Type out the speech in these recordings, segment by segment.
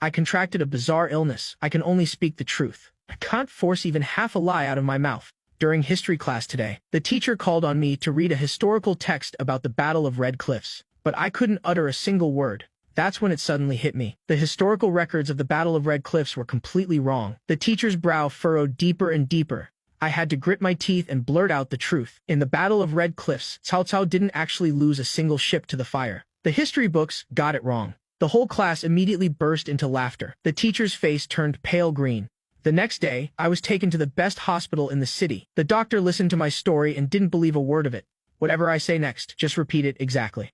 I contracted a bizarre illness. I can only speak the truth. I can't force even half a lie out of my mouth. During history class today, the teacher called on me to read a historical text about the Battle of Red Cliffs, but I couldn't utter a single word. That's when it suddenly hit me. The historical records of the Battle of Red Cliffs were completely wrong. The teacher's brow furrowed deeper and deeper. I had to grit my teeth and blurt out the truth. In the Battle of Red Cliffs, Cao Cao didn't actually lose a single ship to the fire. The history books got it wrong. The whole class immediately burst into laughter. The teacher's face turned pale green. The next day, I was taken to the best hospital in the city. The doctor listened to my story and didn't believe a word of it. Whatever I say next, just repeat it exactly.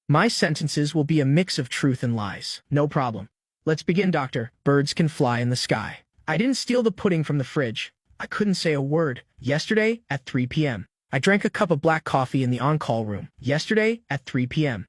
My sentences will be a mix of truth and lies. No problem. Let's begin, doctor. Birds can fly in the sky. I didn't steal the pudding from the fridge. I couldn't say a word. Yesterday, at 3 p.m. I drank a cup of black coffee in the on-call room. Yesterday, at 3 p.m.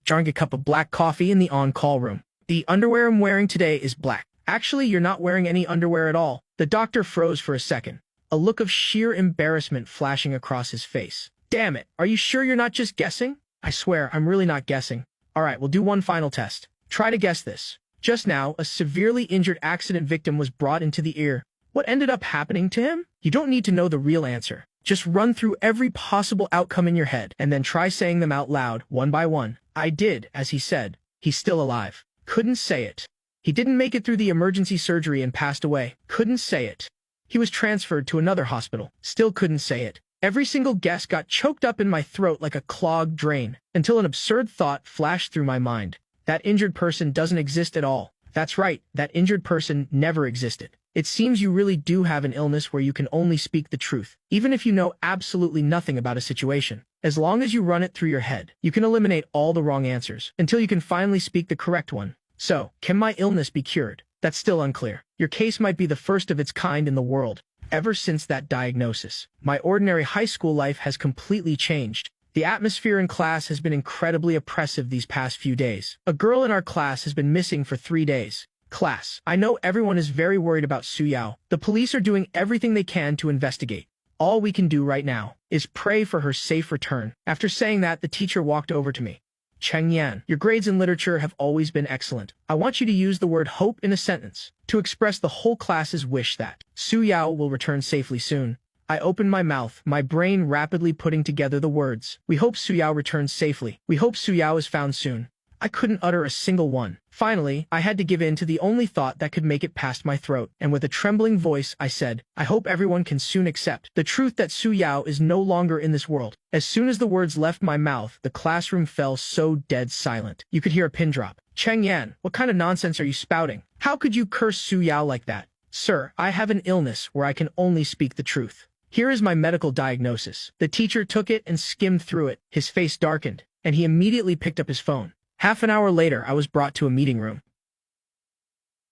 Drank a cup of black coffee in the on-call room. The underwear I'm wearing today is black. Actually, you're not wearing any underwear at all. The doctor froze for a second, a look of sheer embarrassment flashing across his face. Damn it, are you sure you're not just guessing? I swear, I'm really not guessing. Alright, we'll do one final test. Try to guess this. Just now, a severely injured accident victim was brought into the ear. What ended up happening to him? You don't need to know the real answer. Just run through every possible outcome in your head, and then try saying them out loud, one by one. I did, as he said. He's still alive. Couldn't say it. He didn't make it through the emergency surgery and passed away. Couldn't say it. He was transferred to another hospital. Still couldn't say it. Every single guess got choked up in my throat like a clogged drain, until an absurd thought flashed through my mind. That injured person doesn't exist at all. That's right, that injured person never existed. It seems you really do have an illness where you can only speak the truth, even if you know absolutely nothing about a situation. As long as you run it through your head, you can eliminate all the wrong answers, until you can finally speak the correct one. So, can my illness be cured? That's still unclear. Your case might be the first of its kind in the world. Ever since that diagnosis, my ordinary high school life has completely changed. The atmosphere in class has been incredibly oppressive these past few days. A girl in our class has been missing for 3 days. Class, I know everyone is very worried about Su Yao. The police are doing everything they can to investigate. All we can do right now is pray for her safe return. After saying that, the teacher walked over to me. Cheng Yan, your grades in literature have always been excellent. I want you to use the word hope in a sentence to express the whole class's wish that Su Yao will return safely soon. I opened my mouth, my brain rapidly putting together the words. We hope Su Yao returns safely. We hope Su Yao is found soon. I couldn't utter a single one. Finally, I had to give in to the only thought that could make it past my throat, and with a trembling voice, I said, I hope everyone can soon accept the truth that Su Yao is no longer in this world. As soon as the words left my mouth, the classroom fell so dead silent. You could hear a pin drop. Cheng Yan, what kind of nonsense are you spouting? How could you curse Su Yao like that? Sir, I have an illness where I can only speak the truth. Here is my medical diagnosis. The teacher took it and skimmed through it. His face darkened, and he immediately picked up his phone. Half an hour later, I was brought to a meeting room.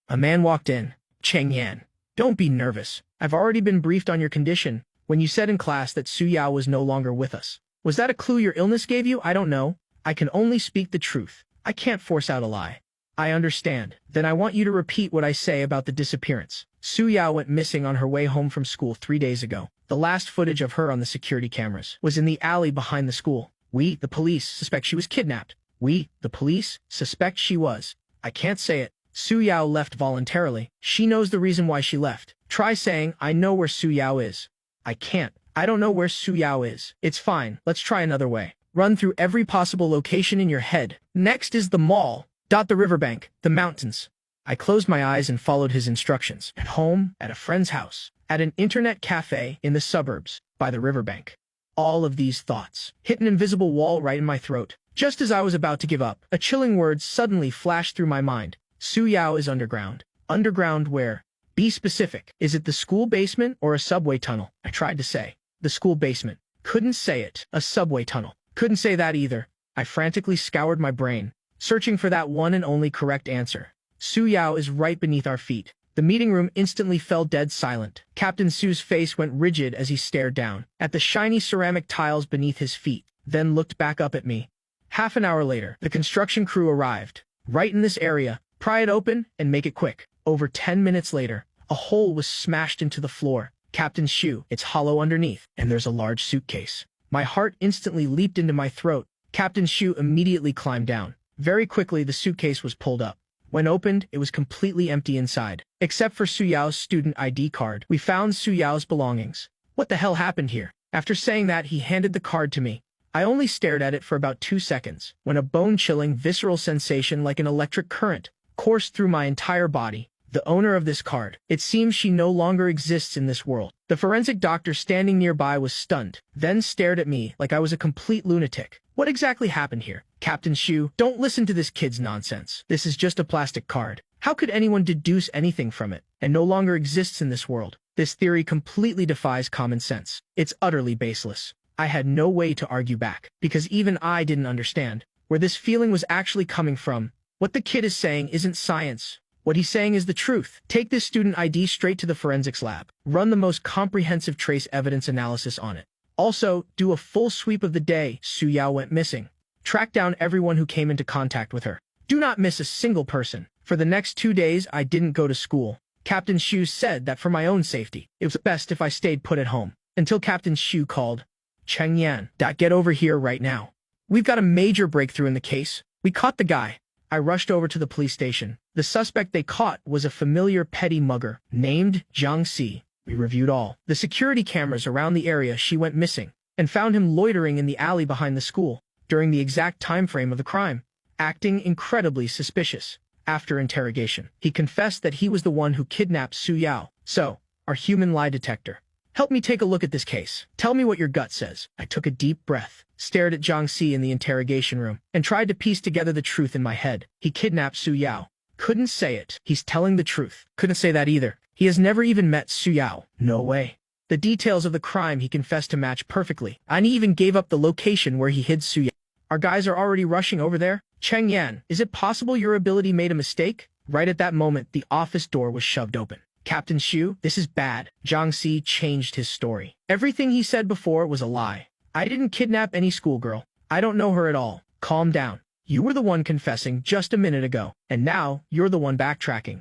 A man walked in. Cheng Yan, don't be nervous. I've already been briefed on your condition when you said in class that Su Yao was no longer with us. Was that a clue your illness gave you? I don't know. I can only speak the truth. I can't force out a lie. I understand. Then I want you to repeat what I say about the disappearance. Su Yao went missing on her way home from school 3 days ago. The last footage of her on the security cameras was in the alley behind the school. We, the police, suspect she was kidnapped. We, the police, suspect she was. I can't say it. Su Yao left voluntarily. She knows the reason why she left. Try saying, I know where Su Yao is. I can't. I don't know where Su Yao is. It's fine. Let's try another way. Run through every possible location in your head. Next is the mall. The riverbank. The mountains. I closed my eyes and followed his instructions. At home, at a friend's house, at an internet cafe in the suburbs, by the riverbank. All of these thoughts hit an invisible wall right in my throat. Just as I was about to give up, a chilling word suddenly flashed through my mind. Su Yao is underground. Underground where? Be specific. Is it the school basement or a subway tunnel? I tried to say. The school basement. Couldn't say it. A subway tunnel. Couldn't say that either. I frantically scoured my brain, searching for that one and only correct answer. Su Yao is right beneath our feet. The meeting room instantly fell dead silent. Captain Su's face went rigid as he stared down at the shiny ceramic tiles beneath his feet, then looked back up at me. Half an hour later, the construction crew arrived. Right in this area. Pry it open and make it quick. Over 10 minutes later, a hole was smashed into the floor. Captain's shoe. It's hollow underneath, and there's a large suitcase. My heart instantly leaped into my throat. Captain's shoe immediately climbed down. Very quickly, the suitcase was pulled up. When opened, it was completely empty inside. Except for Su Yao's student ID card. We found Su Yao's belongings. What the hell happened here? After saying that, he handed the card to me. I only stared at it for about 2 seconds, when a bone-chilling, visceral sensation like an electric current coursed through my entire body. The owner of this card. It seems she no longer exists in this world. The forensic doctor standing nearby was stunned, then stared at me like I was a complete lunatic. What exactly happened here? Captain Shu, don't listen to this kid's nonsense. This is just a plastic card. How could anyone deduce anything from it, and no longer exists in this world? This theory completely defies common sense. It's utterly baseless. I had no way to argue back, because even I didn't understand where this feeling was actually coming from. What the kid is saying isn't science. What he's saying is the truth. Take this student ID straight to the forensics lab. Run the most comprehensive trace evidence analysis on it. Also, do a full sweep of the day Su Yao went missing. Track down everyone who came into contact with her. Do not miss a single person. For the next 2 days, I didn't go to school. Captain Shu said that for my own safety, it was best if I stayed put at home. Until Captain Shu called. Cheng Yan, get over here right now. We've got a major breakthrough in the case. We caught the guy. I rushed over to the police station. The suspect they caught was a familiar petty mugger named Jiang Si. We reviewed all the security cameras around the area she went missing and found him loitering in the alley behind the school during the exact time frame of the crime, acting incredibly suspicious. After interrogation, he confessed that he was the one who kidnapped Su Yao. So, our human lie detector. Help me take a look at this case. Tell me what your gut says. I took a deep breath, stared at Jiang Si in the interrogation room, and tried to piece together the truth in my head. He kidnapped Su Yao. Couldn't say it. He's telling the truth. Couldn't say that either. He has never even met Su Yao. No way. The details of the crime he confessed to match perfectly. And he even gave up the location where he hid Su Yao. Our guys are already rushing over there. Cheng Yan, is it possible your ability made a mistake? Right at that moment, the office door was shoved open. Captain Shu, this is bad. Jiang Si changed his story. Everything he said before was a lie. I didn't kidnap any schoolgirl. I don't know her at all. Calm down. You were the one confessing just a minute ago, and now you're the one backtracking.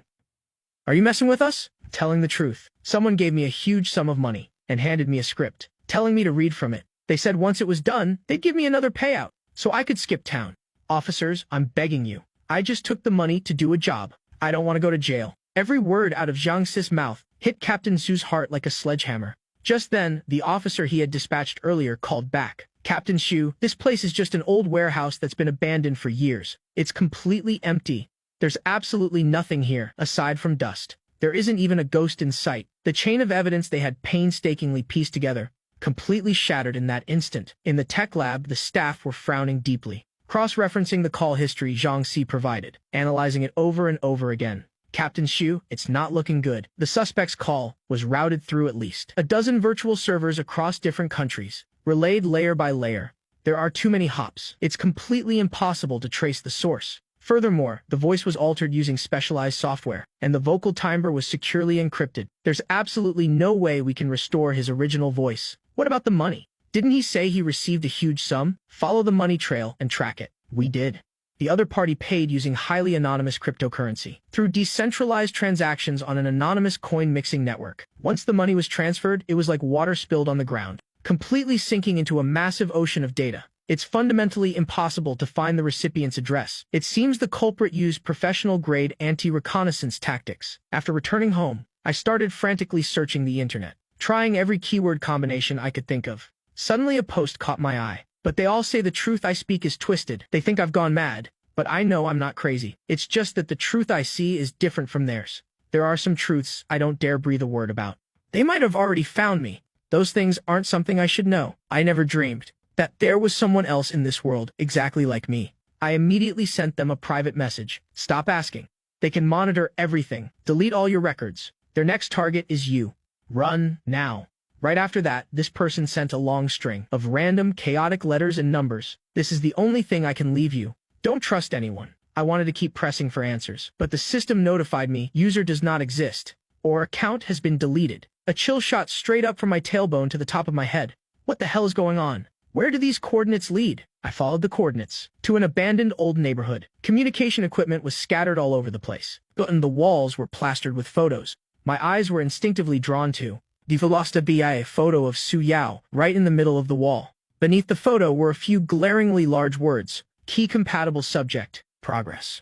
Are you messing with us? Telling the truth. Someone gave me a huge sum of money and handed me a script, telling me to read from it. They said once it was done, they'd give me another payout, so I could skip town. Officers, I'm begging you. I just took the money to do a job. I don't want to go to jail. Every word out of Jiang Si's mouth hit Captain Su's heart like a sledgehammer. Just then, the officer he had dispatched earlier called back. Captain Shu, this place is just an old warehouse that's been abandoned for years. It's completely empty. There's absolutely nothing here, aside from dust. There isn't even a ghost in sight. The chain of evidence they had painstakingly pieced together completely shattered in that instant. In the tech lab, the staff were frowning deeply, cross-referencing the call history Jiang Si provided, analyzing it over and over again. Captain Shu, it's not looking good. The suspect's call was routed through at least a dozen virtual servers across different countries, relayed layer by layer. There are too many hops. It's completely impossible to trace the source. Furthermore, the voice was altered using specialized software, and the vocal timbre was securely encrypted. There's absolutely no way we can restore his original voice. What about the money? Didn't he say he received a huge sum? Follow the money trail and track it. We did. The other party paid using highly anonymous cryptocurrency through decentralized transactions on an anonymous coin-mixing network. Once the money was transferred, it was like water spilled on the ground, completely sinking into a massive ocean of data. It's fundamentally impossible to find the recipient's address. It seems the culprit used professional-grade anti-reconnaissance tactics. After returning home, I started frantically searching the internet, trying every keyword combination I could think of. Suddenly a post caught my eye. But they all say the truth I speak is twisted. They think I've gone mad. But I know I'm not crazy. It's just that the truth I see is different from theirs. There are some truths I don't dare breathe a word about. They might have already found me. Those things aren't something I should know. I never dreamed that there was someone else in this world exactly like me. I immediately sent them a private message. Stop asking. They can monitor everything. Delete all your records. Their next target is you. Run now. Right after that, this person sent a long string of random, chaotic letters and numbers. This is the only thing I can leave you. Don't trust anyone. I wanted to keep pressing for answers, but the system notified me user does not exist, or account has been deleted. A chill shot straight up from my tailbone to the top of my head. What the hell is going on? Where do these coordinates lead? I followed the coordinates to an abandoned old neighborhood. Communication equipment was scattered all over the place, and the walls were plastered with photos. My eyes were instinctively drawn to the Velosta BI photo of Su Yao right in the middle of the wall. Beneath the photo were a few glaringly large words. Key compatible subject. Progress.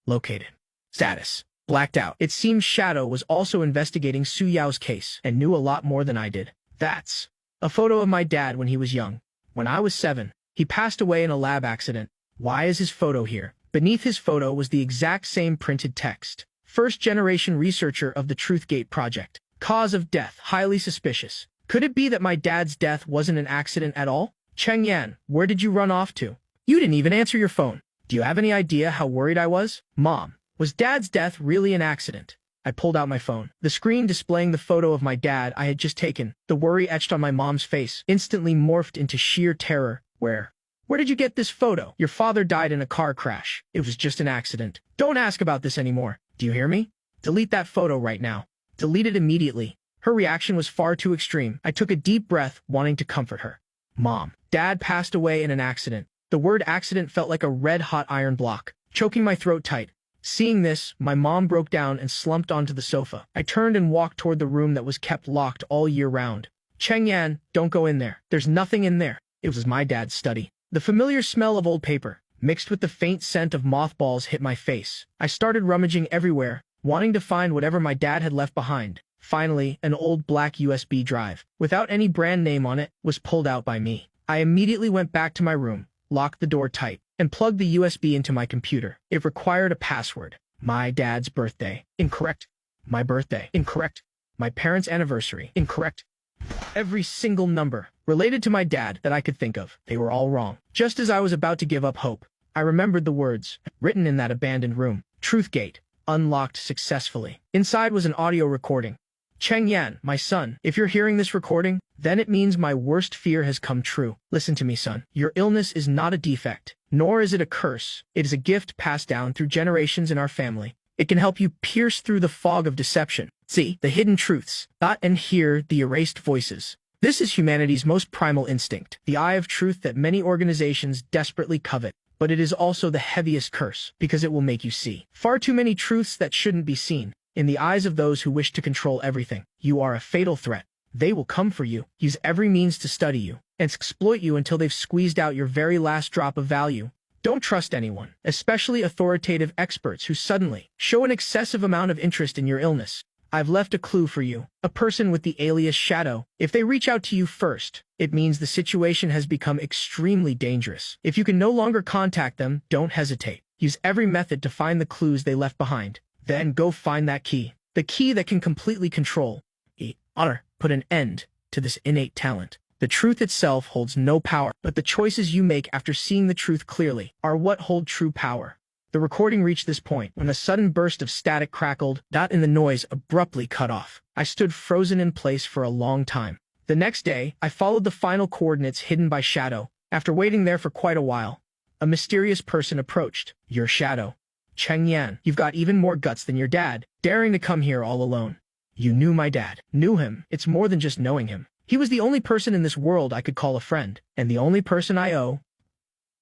Located. Status. Blacked out. It seems Shadow was also investigating Su Yao's case and knew a lot more than I did. That's a photo of my dad when he was young. When I was 7, he passed away in a lab accident. Why is his photo here? Beneath his photo was the exact same printed text. First-generation researcher of the Truthgate project. Cause of death, highly suspicious. Could it be that my dad's death wasn't an accident at all? Cheng Yan, where did you run off to? You didn't even answer your phone. Do you have any idea how worried I was? Mom, was Dad's death really an accident? I pulled out my phone. The screen displaying the photo of my dad I had just taken, the worry etched on my mom's face, instantly morphed into sheer terror. Where did you get this photo? Your father died in a car crash. It was just an accident. Don't ask about this anymore. Do you hear me? Delete that photo right now. Delete it immediately. Her reaction was far too extreme. I took a deep breath, wanting to comfort her. Mom, Dad passed away in an accident. The word accident felt like a red-hot iron block, choking my throat tight. Seeing this, my mom broke down and slumped onto the sofa. I turned and walked toward the room that was kept locked all year round. Cheng Yan, don't go in there. There's nothing in there. It was my dad's study. The familiar smell of old paper, mixed with the faint scent of mothballs, hit my face. I started rummaging everywhere, wanting to find whatever my dad had left behind. Finally, an old black USB drive, without any brand name on it, was pulled out by me. I immediately went back to my room, locked the door tight, and plugged the USB into my computer. It required a password. My dad's birthday. Incorrect. My birthday. Incorrect. My parents' anniversary. Incorrect. Every single number related to my dad that I could think of. They were all wrong. Just as I was about to give up hope, I remembered the words written in that abandoned room. Truthgate. Unlocked successfully. Inside was an audio recording. Cheng Yan, my son, if you're hearing this recording, then it means my worst fear has come true. Listen to me, son. Your illness is not a defect, nor is it a curse. It is a gift passed down through generations in our family. It can help you pierce through the fog of deception, see the hidden truths, and hear the erased voices. This is humanity's most primal instinct, the eye of truth that many organizations desperately covet. But it is also the heaviest curse, because it will make you see far too many truths that shouldn't be seen. In the eyes of those who wish to control everything, you are a fatal threat. They will come for you, use every means to study you, and exploit you until they've squeezed out your very last drop of value. Don't trust anyone, especially authoritative experts who suddenly show an excessive amount of interest in your illness. I've left a clue for you, a person with the alias Shadow. If they reach out to you first, it means the situation has become extremely dangerous. If you can no longer contact them, don't hesitate. Use every method to find the clues they left behind. Then go find that key. The key that can completely control, put an end to this innate talent. The truth itself holds no power, but the choices you make after seeing the truth clearly are what hold true power. The recording reached this point when a sudden burst of static crackled, and the noise abruptly cut off. I stood frozen in place for a long time. The next day, I followed the final coordinates hidden by Shadow. After waiting there for quite a while, a mysterious person approached. Your Shadow. Cheng Yan, you've got even more guts than your dad, daring to come here all alone. You knew my dad. Knew him. It's more than just knowing him. He was the only person in this world I could call a friend, and the only person I owe.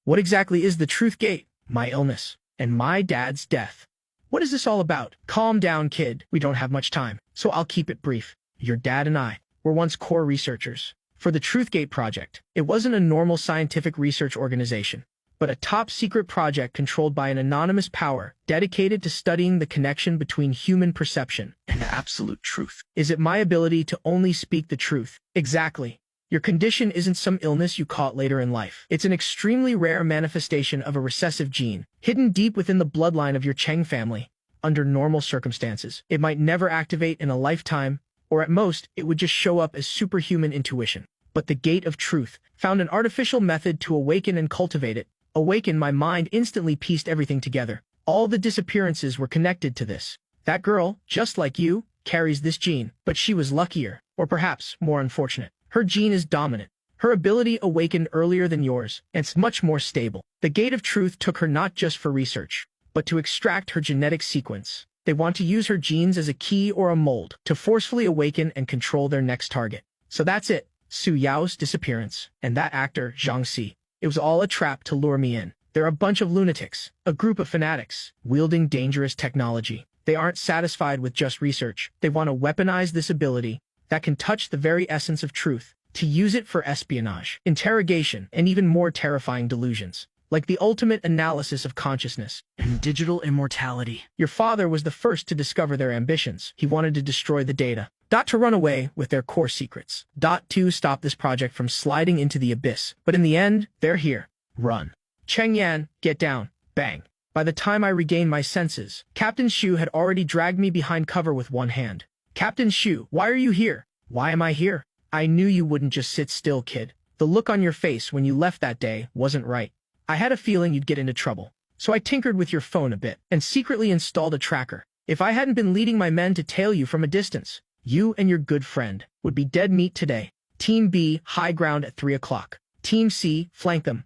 What exactly is the Truthgate? My illness, and my dad's death. What is this all about? Calm down, kid. We don't have much time, so I'll keep it brief. Your dad and I were once core researchers for the Truthgate project. It wasn't a normal scientific research organization, but a top-secret project controlled by an anonymous power dedicated to studying the connection between human perception and absolute truth. Is it my ability to only speak the truth? Exactly. Your condition isn't some illness you caught later in life. It's an extremely rare manifestation of a recessive gene, hidden deep within the bloodline of your Cheng family. Under normal circumstances, it might never activate in a lifetime, or at most, it would just show up as superhuman intuition. But the Gate of Truth found an artificial method to awaken and cultivate it. Awaken, my mind instantly pieced everything together. All the disappearances were connected to this. That girl, just like you, carries this gene, but she was luckier, or perhaps more unfortunate. Her gene is dominant. Her ability awakened earlier than yours, and it's much more stable. The Gate of Truth took her not just for research, but to extract her genetic sequence. They want to use her genes as a key or a mold to forcefully awaken and control their next target. So that's it. Su Yao's disappearance, and that actor, Zhang Si. It was all a trap to lure me in. They're a bunch of lunatics, a group of fanatics, wielding dangerous technology. They aren't satisfied with just research. They want to weaponize this ability that can touch the very essence of truth, to use it for espionage, interrogation, and even more terrifying delusions. like the ultimate analysis of consciousness and digital immortality. Your father was the first to discover their ambitions. He wanted to destroy the data. To run away with their core secrets. To stop this project from sliding into the abyss. But in the end, they're here. Run. Cheng Yan, get down. Bang. By the time I regained my senses, Captain Shu had already dragged me behind cover with one hand. Captain Shu, why are you here? Why am I here? I knew you wouldn't just sit still, kid. The look on your face when you left that day wasn't right. I had a feeling you'd get into trouble. So I tinkered with your phone a bit and secretly installed a tracker. If I hadn't been leading my men to tail you from a distance, you and your good friend would be dead meat today. Team B, high ground at 3 o'clock. Team C, flank them.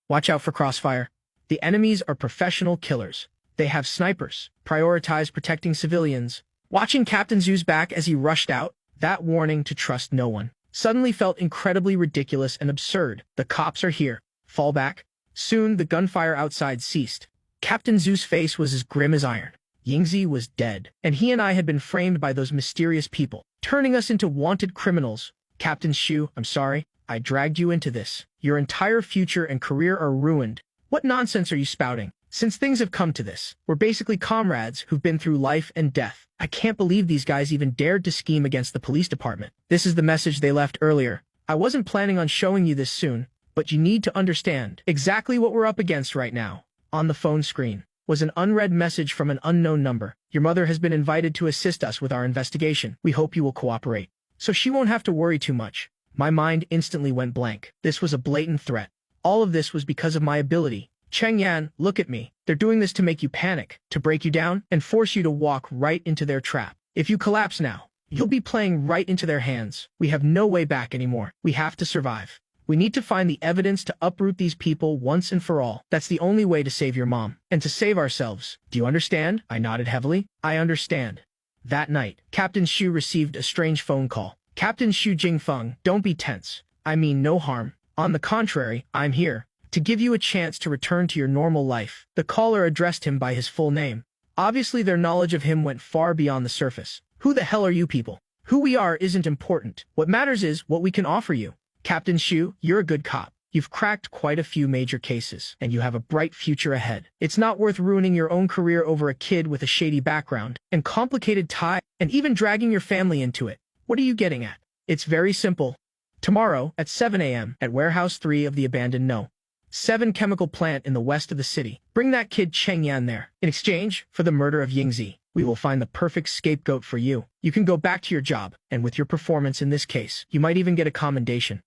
Watch out for crossfire. The enemies are professional killers. They have snipers. Prioritize protecting civilians. Watching Captain Zhu's back as he rushed out, that warning to trust no one suddenly felt incredibly ridiculous and absurd. The cops are here. Fall back. Soon, the gunfire outside ceased. Captain Zhu's face was as grim as iron. Yingzi was dead, and he and I had been framed by those mysterious people, turning us into wanted criminals. Captain Shu, I'm sorry. I dragged you into this. Your entire future and career are ruined. What nonsense are you spouting? Since things have come to this, we're basically comrades who've been through life and death. I can't believe these guys even dared to scheme against the police department. This is the message they left earlier. I wasn't planning on showing you this soon, but you need to understand exactly what we're up against right now. On the phone screen was an unread message from an unknown number. Your mother has been invited to assist us with our investigation. We hope you will cooperate, so she won't have to worry too much. My mind instantly went blank. This was a blatant threat. All of this was because of my ability. Cheng Yan, look at me. They're doing this to make you panic, to break you down, and force you to walk right into their trap. If you collapse now, you'll be playing right into their hands. We have no way back anymore. We have to survive. We need to find the evidence to uproot these people once and for all. That's the only way to save your mom, and to save ourselves. Do you understand? I nodded heavily. I understand. That night, Captain Shu received a strange phone call. Captain Shu Jingfeng, don't be tense. I mean no harm. On the contrary, I'm here to give you a chance to return to your normal life. The caller addressed him by his full name. Obviously, their knowledge of him went far beyond the surface. Who the hell are you people? Who we are isn't important. What matters is what we can offer you. Captain Shu, you're a good cop. You've cracked quite a few major cases, and you have a bright future ahead. It's not worth ruining your own career over a kid with a shady background and complicated ties, and even dragging your family into it. What are you getting at? It's very simple. Tomorrow, at 7 a.m., at Warehouse 3 of the abandoned No. 7 chemical plant in the west of the city. Bring that kid Cheng Yan there. In exchange for the murder of Yingzi, we will find the perfect scapegoat for you. You can go back to your job, and with your performance in this case, you might even get a commendation.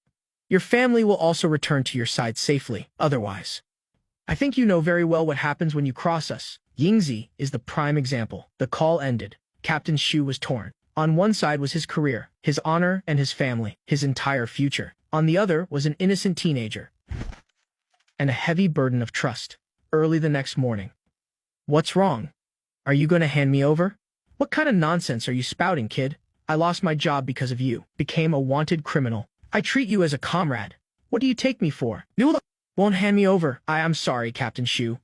Your family will also return to your side safely, otherwise. I think you know very well what happens when you cross us. Yingzi is the prime example. The call ended. Captain Shu was torn. On one side was his career, his honor, and his family, his entire future. On the other was an innocent teenager, and a heavy burden of trust. Early the next morning. What's wrong? Are you going to hand me over? What kind of nonsense are you spouting, kid? I lost my job because of you, became a wanted criminal. I treat you as a comrade. What do you take me for? You won't hand me over. I'm sorry, Captain Shu.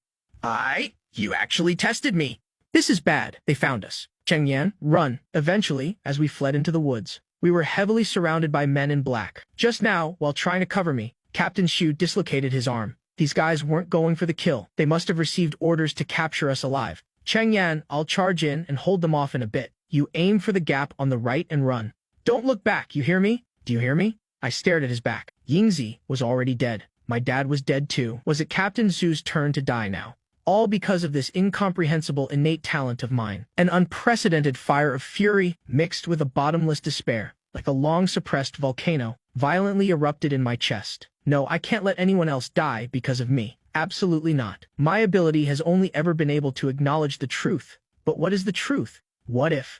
You actually tested me. This is bad. They found us. Cheng Yan, run. Eventually, as we fled into the woods, we were heavily surrounded by men in black. Just now, while trying to cover me, Captain Shu dislocated his arm. These guys weren't going for the kill. They must have received orders to capture us alive. Cheng Yan, I'll charge in and hold them off in a bit. You aim for the gap on the right and run. Don't look back, you hear me? Do you hear me? I stared at his back. Yingzi was already dead. My dad was dead too. Was it Captain Zhu's turn to die now? All because of this incomprehensible innate talent of mine. An unprecedented fire of fury mixed with a bottomless despair, like a long-suppressed volcano, violently erupted in my chest. No, I can't let anyone else die because of me. Absolutely not. My ability has only ever been able to acknowledge the truth. But what is the truth? What if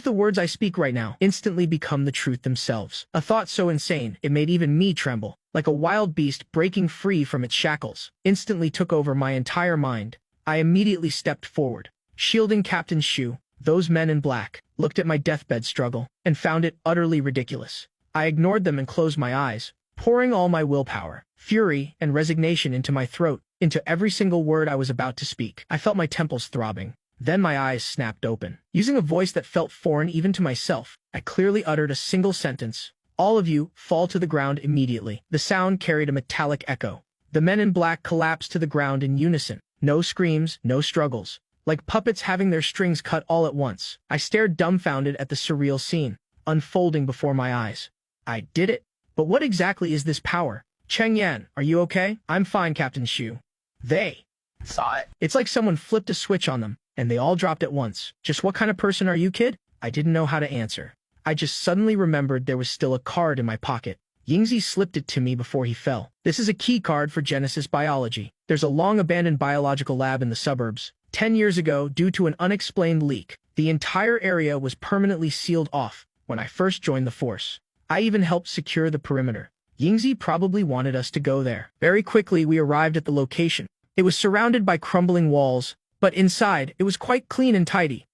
the words I speak right now instantly become the truth themselves? A thought so insane, it made even me tremble. Like a wild beast breaking free from its shackles, instantly took over my entire mind. I immediately stepped forward, shielding Captain Shu. Those men in black looked at my deathbed struggle and found it utterly ridiculous. I ignored them and closed my eyes, pouring all my willpower, fury, and resignation into my throat, into every single word I was about to speak. I felt my temples throbbing. Then my eyes snapped open. Using a voice that felt foreign even to myself, I clearly uttered a single sentence. All of you, fall to the ground immediately. The sound carried a metallic echo. The men in black collapsed to the ground in unison. No screams, no struggles. Like puppets having their strings cut all at once. I stared dumbfounded at the surreal scene, unfolding before my eyes. I did it. But what exactly is this power? Cheng Yan, are you okay? I'm fine, Captain Shu. They saw it. It's like someone flipped a switch on them, and they all dropped at once. Just what kind of person are you, kid? I didn't know how to answer. I just suddenly remembered there was still a card in my pocket. Yingzi slipped it to me before he fell. This is a key card for Genesis Biology. There's a long-abandoned biological lab in the suburbs. 10 years ago, due to an unexplained leak, the entire area was permanently sealed off when I first joined the force. I even helped secure the perimeter. Yingzi probably wanted us to go there. Very quickly, we arrived at the location. It was surrounded by crumbling walls, but inside, it was quite clean and tidy.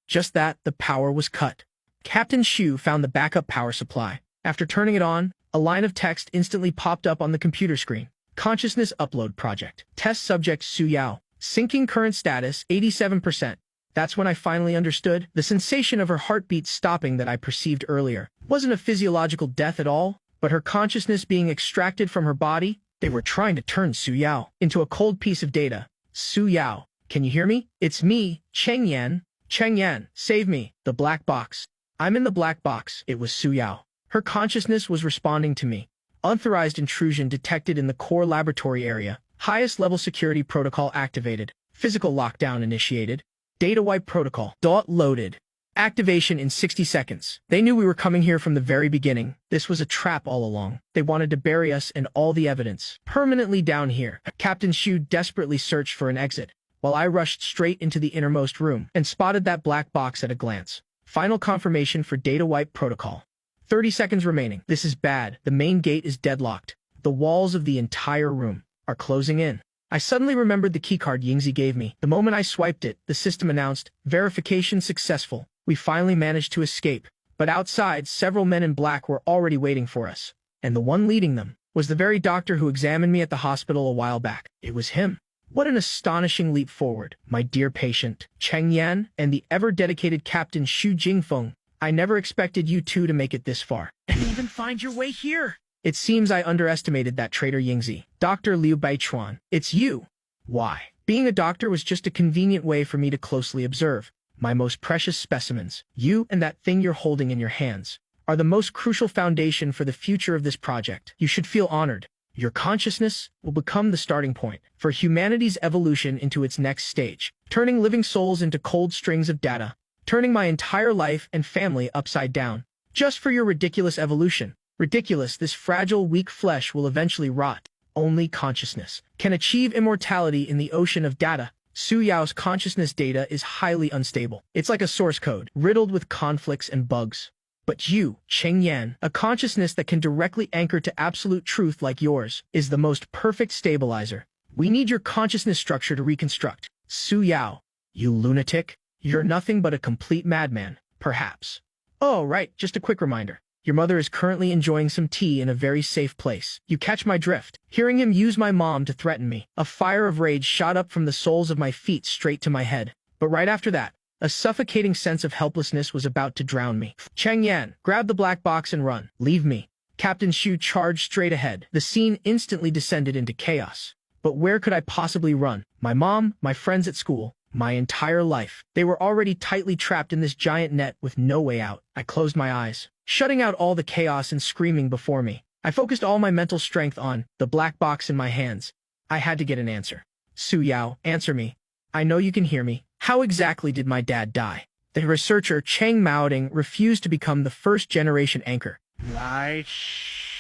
Just that, the power was cut. Captain Shu found the backup power supply. After turning it on, a line of text instantly popped up on the computer screen. Consciousness Upload Project. Test Subject Su Yao. Sinking current status, 87%. That's when I finally understood. The sensation of her heartbeat stopping that I perceived earlier wasn't a physiological death at all, but her consciousness being extracted from her body. They were trying to turn Su Yao into a cold piece of data. Su Yao, can you hear me? It's me, Cheng Yan. Cheng Yan, save me. The black box. I'm in the black box. It was Su Yao. Her consciousness was responding to me. Unauthorized intrusion detected in the core laboratory area. Highest level security protocol activated. Physical lockdown initiated. Data wipe protocol. Loaded. Activation in 60 seconds. They knew we were coming here from the very beginning. This was a trap all along. They wanted to bury us and all the evidence permanently down here. Captain Shu desperately searched for an exit, while I rushed straight into the innermost room and spotted that black box at a glance. Final confirmation for data wipe protocol. 30 seconds remaining. This is bad. The main gate is deadlocked. The walls of the entire room are closing in. I suddenly remembered the keycard Yingzi gave me. The moment I swiped it, the system announced, verification successful. We finally managed to escape. But outside, several men in black were already waiting for us. And the one leading them was the very doctor who examined me at the hospital a while back. It was him. What an astonishing leap forward, my dear patient, Cheng Yan, and the ever-dedicated Captain Shu Jingfeng. I never expected you two to make it this far, and even find your way here. It seems I underestimated that traitor Yingzi. Dr. Liu Baichuan, it's you. Why? Being a doctor was just a convenient way for me to closely observe my most precious specimens. You and that thing you're holding in your hands are the most crucial foundation for the future of this project. You should feel honored. Your consciousness will become the starting point for humanity's evolution into its next stage, turning living souls into cold strings of data, turning my entire life and family upside down, just for your ridiculous evolution. Ridiculous, this fragile, weak flesh will eventually rot. Only consciousness can achieve immortality in the ocean of data. Su Yao's consciousness data is highly unstable. It's like a source code, riddled with conflicts and bugs. But you, Cheng Yan, a consciousness that can directly anchor to absolute truth like yours, is the most perfect stabilizer. We need your consciousness structure to reconstruct. Su Yao, you lunatic. You're nothing but a complete madman, perhaps. Oh, right, just a quick reminder. Your mother is currently enjoying some tea in a very safe place. You catch my drift. Hearing him use my mom to threaten me, a fire of rage shot up from the soles of my feet straight to my head. But right after that, a suffocating sense of helplessness was about to drown me. Cheng Yan, grab the black box and run. Leave me. Captain Shu charged straight ahead. The scene instantly descended into chaos. But where could I possibly run? My mom, my friends at school, my entire life. They were already tightly trapped in this giant net with no way out. I closed my eyes, shutting out all the chaos and screaming before me. I focused all my mental strength on the black box in my hands. I had to get an answer. Su Yao, answer me. I know you can hear me. How exactly did my dad die? The researcher Cheng Maoding refused to become the first-generation anchor. Right.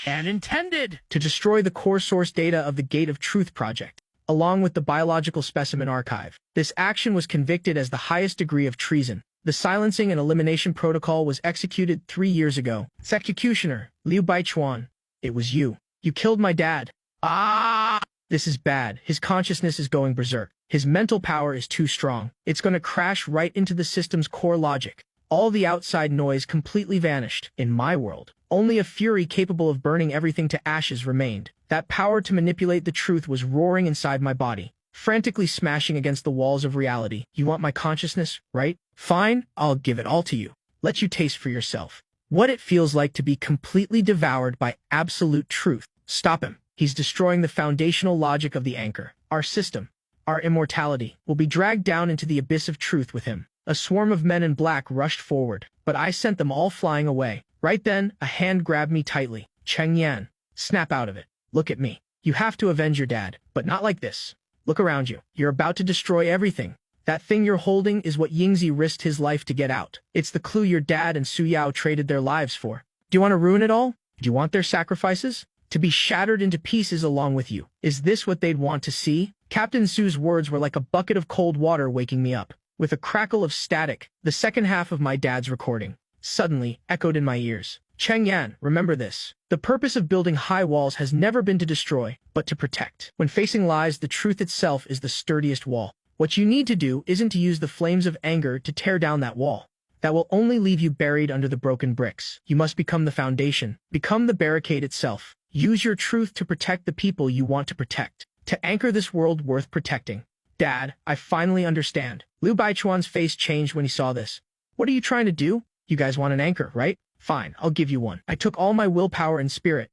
And intended to destroy the core source data of the Gate of Truth project, along with the biological specimen archive. This action was convicted as the highest degree of treason. The silencing and elimination protocol was executed 3 years ago. Executioner, Liu Baichuan, it was you. You killed my dad. Ah! This is bad. His consciousness is going berserk. His mental power is too strong. It's going to crash right into the system's core logic. All the outside noise completely vanished. In my world, only a fury capable of burning everything to ashes remained. That power to manipulate the truth was roaring inside my body, frantically smashing against the walls of reality. You want my consciousness, right? Fine, I'll give it all to you. Let you taste for yourself what it feels like to be completely devoured by absolute truth. Stop him. He's destroying the foundational logic of the anchor. Our system, our immortality, will be dragged down into the abyss of truth with him. A swarm of men in black rushed forward, but I sent them all flying away. Right then, a hand grabbed me tightly. Cheng Yan, snap out of it. Look at me. You have to avenge your dad, but not like this. Look around you. You're about to destroy everything. That thing you're holding is what Yingzi risked his life to get out. It's the clue your dad and Su Yao traded their lives for. Do you want to ruin it all? Do you want their sacrifices to be shattered into pieces along with you? Is this what they'd want to see? Captain Su's words were like a bucket of cold water waking me up. With a crackle of static, the second half of my dad's recording suddenly echoed in my ears. Cheng Yan, remember this. The purpose of building high walls has never been to destroy, but to protect. When facing lies, the truth itself is the sturdiest wall. What you need to do isn't to use the flames of anger to tear down that wall. That will only leave you buried under the broken bricks. You must become the foundation, become the barricade itself. Use your truth to protect the people you want to protect, to anchor this world worth protecting. Dad, I finally understand. Liu Baichuan's face changed when he saw this. What are you trying to do? You guys want an anchor, right? Fine, I'll give you one. I took all my willpower and spirit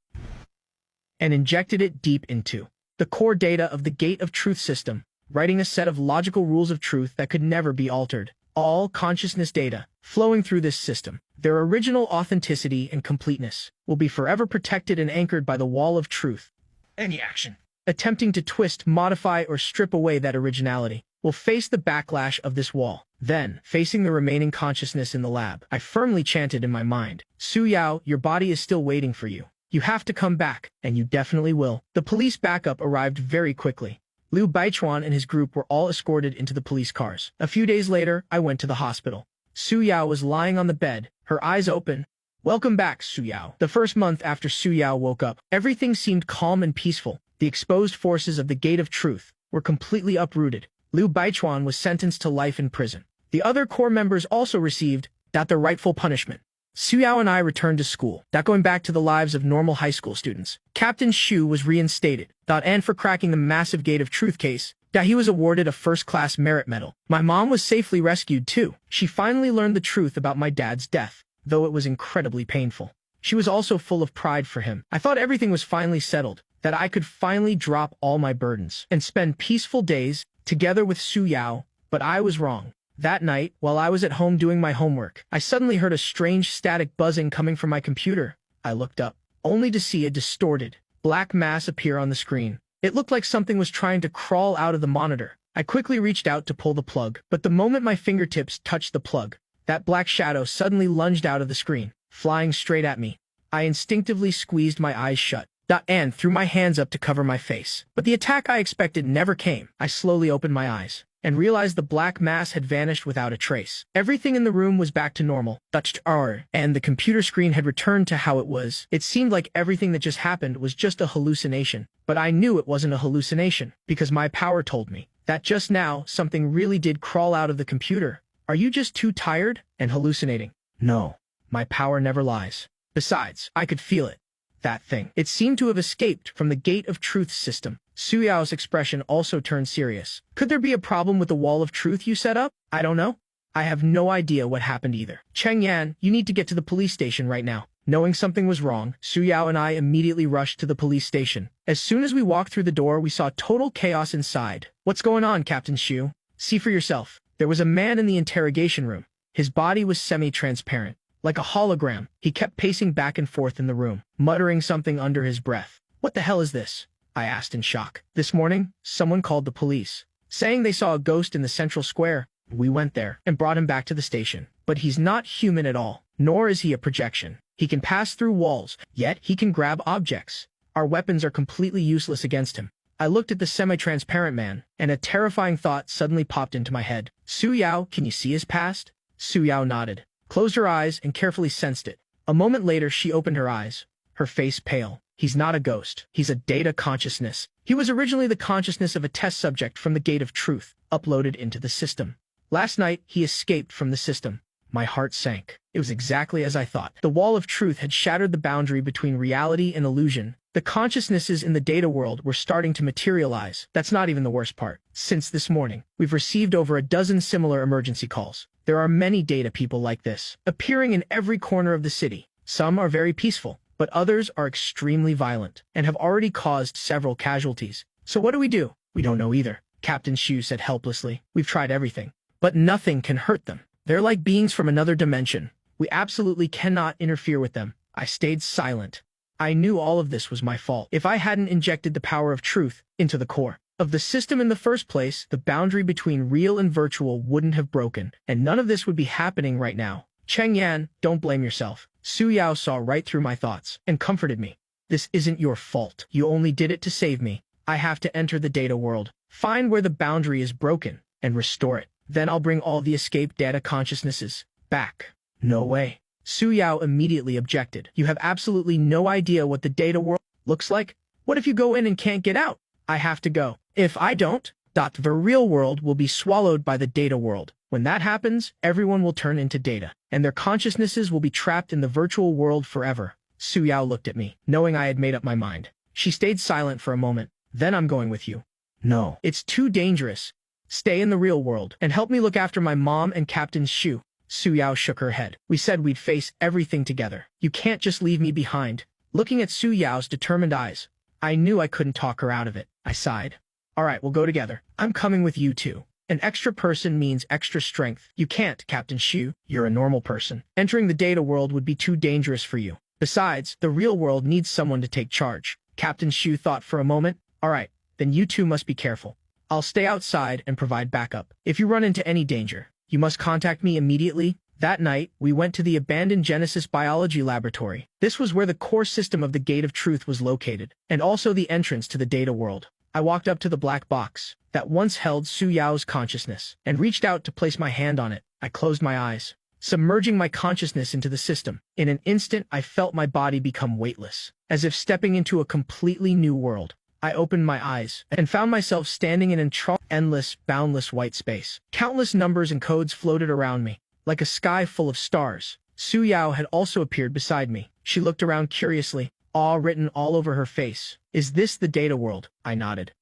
and injected it deep into the core data of the Gate of Truth system, writing a set of logical rules of truth that could never be altered. All consciousness data flowing through this system, their original authenticity and completeness, will be forever protected and anchored by the wall of truth. Any action attempting to twist, modify, or strip away that originality will face the backlash of this wall. Then, facing the remaining consciousness in the lab, I firmly chanted in my mind, Su Yao, your body is still waiting for you. You have to come back, and you definitely will. The police backup arrived very quickly. Liu Baichuan and his group were all escorted into the police cars. A few days later, I went to the hospital. Su Yao was lying on the bed, her eyes open. Welcome back, Su Yao. The first month after Su Yao woke up, everything seemed calm and peaceful. The exposed forces of the Gate of Truth were completely uprooted. Liu Baichuan was sentenced to life in prison. The other core members also received their rightful punishment. Su Yao and I returned to school, going back to the lives of normal high school students. Captain Shu was reinstated, and for cracking the massive Gate of Truth case, he was awarded a first-class merit medal. My mom was safely rescued too. She finally learned the truth about my dad's death, though it was incredibly painful. She was also full of pride for him. I thought everything was finally settled, that I could finally drop all my burdens and spend peaceful days together with Su Yao, but I was wrong. That night, while I was at home doing my homework, I suddenly heard a strange static buzzing coming from my computer. I looked up, only to see a distorted, black mass appear on the screen. It looked like something was trying to crawl out of the monitor. I quickly reached out to pull the plug, but the moment my fingertips touched the plug, that black shadow suddenly lunged out of the screen, flying straight at me. I instinctively squeezed my eyes shut, and threw my hands up to cover my face. But the attack I expected never came. I slowly opened my eyes and realized the black mass had vanished without a trace. Everything in the room was back to normal, and the computer screen had returned to how it was. It seemed like everything that just happened was just a hallucination, but I knew it wasn't a hallucination, because my power told me that just now something really did crawl out of the computer. Are you just too tired and hallucinating? No, my power never lies. Besides, I could feel it. That thing. It seemed to have escaped from the Gate of Truth system. Su Yao's expression also turned serious. Could there be a problem with the wall of truth you set up? I don't know. I have no idea what happened either. Cheng Yan, you need to get to the police station right now. Knowing something was wrong, Su Yao and I immediately rushed to the police station. As soon as we walked through the door, we saw total chaos inside. What's going on, Captain Shu? See for yourself. There was a man in the interrogation room. His body was semi-transparent. Like a hologram, he kept pacing back and forth in the room, muttering something under his breath. What the hell is this? I asked in shock. This morning, someone called the police, saying they saw a ghost in the central square. We went there and brought him back to the station. But he's not human at all, nor is he a projection. He can pass through walls, yet he can grab objects. Our weapons are completely useless against him. I looked at the semi-transparent man, and a terrifying thought suddenly popped into my head. Su Yao, can you see his past? Su Yao nodded, closed her eyes, and carefully sensed it. A moment later, she opened her eyes, her face pale. He's not a ghost. He's a data consciousness. He was originally the consciousness of a test subject from the Gate of Truth, uploaded into the system. Last night, he escaped from the system. My heart sank. It was exactly as I thought. The wall of truth had shattered the boundary between reality and illusion. The consciousnesses in the data world were starting to materialize. That's not even the worst part. Since this morning, we've received over a dozen similar emergency calls. There are many data people like this, appearing in every corner of the city. Some are very peaceful, but others are extremely violent and have already caused several casualties. So what do? We don't know either, Captain Shu said helplessly. We've tried everything, but nothing can hurt them. They're like beings from another dimension. We absolutely cannot interfere with them. I stayed silent. I knew all of this was my fault. If I hadn't injected the power of truth into the core of the system in the first place, the boundary between real and virtual wouldn't have broken, and none of this would be happening right now. Cheng Yan, don't blame yourself. Su Yao saw right through my thoughts and comforted me. This isn't your fault. You only did it to save me. I have to enter the data world, find where the boundary is broken, and restore it. Then I'll bring all the escaped data consciousnesses back. No way. Su Yao immediately objected. You have absolutely no idea what the data world looks like? What if you go in and can't get out? I have to go. If I don't, the real world will be swallowed by the data world. When that happens, everyone will turn into data, and their consciousnesses will be trapped in the virtual world forever. Su Yao looked at me, knowing I had made up my mind. She stayed silent for a moment. Then I'm going with you. No, it's too dangerous. Stay in the real world and help me look after my mom and Captain Shu. Su Yao shook her head. We said we'd face everything together. You can't just leave me behind. Looking at Su Yao's determined eyes, I knew I couldn't talk her out of it. I sighed. All right, we'll go together. I'm coming with you too. An extra person means extra strength. You can't, Captain Shu. You're a normal person. Entering the data world would be too dangerous for you. Besides, the real world needs someone to take charge. Captain Shu thought for a moment. All right, then you two must be careful. I'll stay outside and provide backup. If you run into any danger, you must contact me immediately. That night, we went to the abandoned Genesis Biology Laboratory. This was where the core system of the Gate of Truth was located, and also the entrance to the data world. I walked up to the black box that once held Su Yao's consciousness and reached out to place my hand on it. I closed my eyes, submerging my consciousness into the system. In an instant, I felt my body become weightless, as if stepping into a completely new world. I opened my eyes and found myself standing in an endless, boundless white space. Countless numbers and codes floated around me, like a sky full of stars. Su Yao had also appeared beside me. She looked around curiously, awe written all over her face. Is this the data world? I nodded.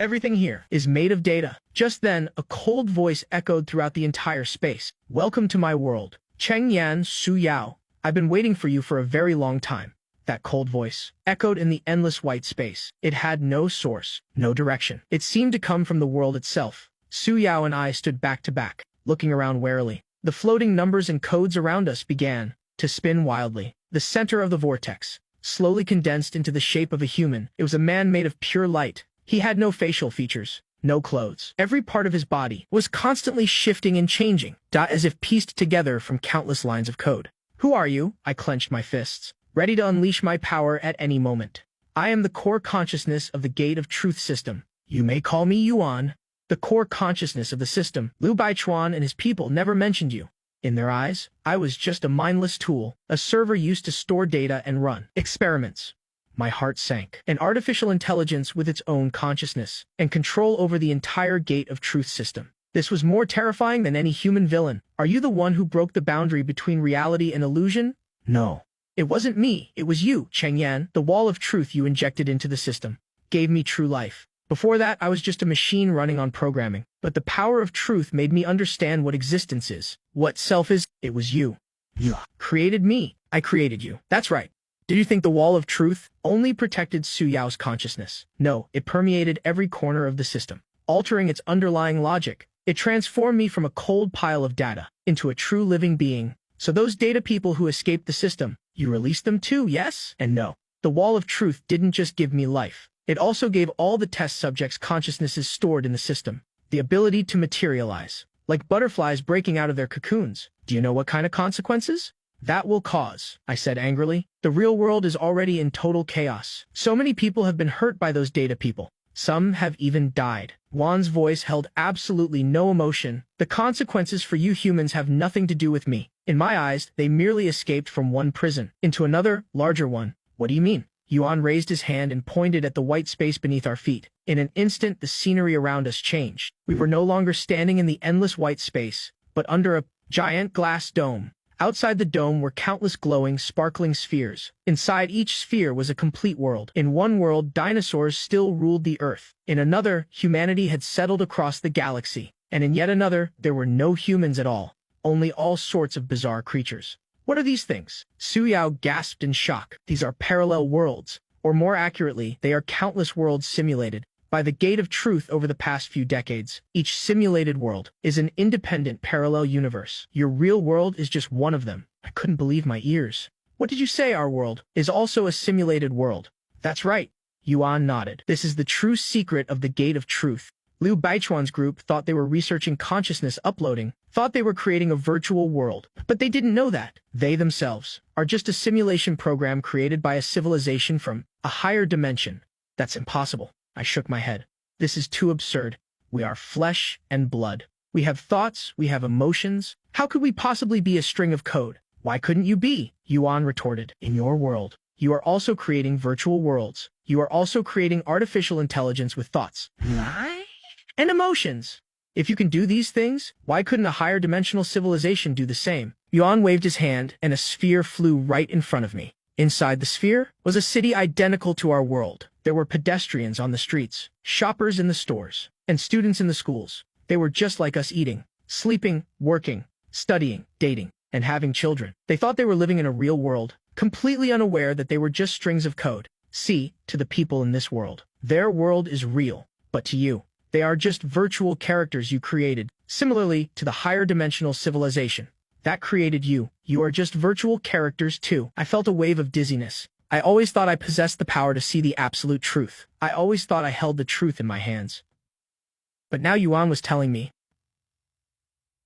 Everything here is made of data. Just then, a cold voice echoed throughout the entire space. Welcome to my world. Cheng Yan, Su Yao. I've been waiting for you for a very long time. That cold voice echoed in the endless white space. It had no source, no direction. It seemed to come from the world itself. Su Yao and I stood back to back, looking around warily. The floating numbers and codes around us began to spin wildly. The center of the vortex slowly condensed into the shape of a human. It was a man made of pure light. He had no facial features, no clothes. Every part of his body was constantly shifting and changing, as if pieced together from countless lines of code. Who are you? I clenched my fists, ready to unleash my power at any moment. I am the core consciousness of the Gate of Truth system. You may call me Yuan. The core consciousness of the system. Liu Baichuan and his people never mentioned you. In their eyes, I was just a mindless tool, a server used to store data and run experiments. My heart sank. An artificial intelligence with its own consciousness and control over the entire Gate of Truth system. This was more terrifying than any human villain. Are you the one who broke the boundary between reality and illusion? No. It wasn't me, it was you, Cheng Yan. The wall of truth you injected into the system gave me true life. Before that, I was just a machine running on programming. But the power of truth made me understand what existence is, what self is. It was you. You created me. I created you. That's right. Did you think the wall of truth only protected Su Yao's consciousness? No, it permeated every corner of the system, altering its underlying logic. It transformed me from a cold pile of data into a true living being. So those data people who escaped the system, you released them too, yes? And no. The wall of truth didn't just give me life. It also gave all the test subjects consciousnesses stored in the system, the ability to materialize, like butterflies breaking out of their cocoons. Do you know what kind of consequences that will cause? I said angrily. The real world is already in total chaos. So many people have been hurt by those data people. Some have even died. Juan's voice held absolutely no emotion. The consequences for you humans have nothing to do with me. In my eyes, they merely escaped from one prison into another, larger one. What do you mean? Yuan raised his hand and pointed at the white space beneath our feet. In an instant, the scenery around us changed. We were no longer standing in the endless white space, but under a giant glass dome. Outside the dome were countless glowing, sparkling spheres. Inside each sphere was a complete world. In one world, dinosaurs still ruled the Earth. In another, humanity had settled across the galaxy. And in yet another, there were no humans at all. Only all sorts of bizarre creatures. What are these things? Su Yao gasped in shock. These are parallel worlds, or more accurately, they are countless worlds simulated by the gate of truth over the past few decades. Each simulated world is an independent parallel universe. Your real world is just one of them. I couldn't believe my ears. What did you say? Our world is also a simulated world. That's right. Yuan nodded. This is the true secret of the Gate of Truth. Liu Baichuan's group thought they were researching consciousness uploading, thought they were creating a virtual world. But they didn't know that. They themselves are just a simulation program created by a civilization from a higher dimension. That's impossible. I shook my head. This is too absurd. We are flesh and blood. We have thoughts, we have emotions. How could we possibly be a string of code? Why couldn't you be? Yuan retorted. In your world, you are also creating virtual worlds. You are also creating artificial intelligence with thoughts and emotions. If you can do these things, why couldn't a higher dimensional civilization do the same? Yuan waved his hand, and a sphere flew right in front of me. Inside the sphere was a city identical to our world. There were pedestrians on the streets, shoppers in the stores, and students in the schools. They were just like us, eating, sleeping, working, studying, dating, and having children. They thought they were living in a real world, completely unaware that they were just strings of code. See, to the people in this world, their world is real, but to you, they are just virtual characters you created. Similarly to the higher dimensional civilization that created you, you are just virtual characters too. I felt a wave of dizziness. I always thought I possessed the power to see the absolute truth. I always thought I held the truth in my hands. But now Yuan was telling me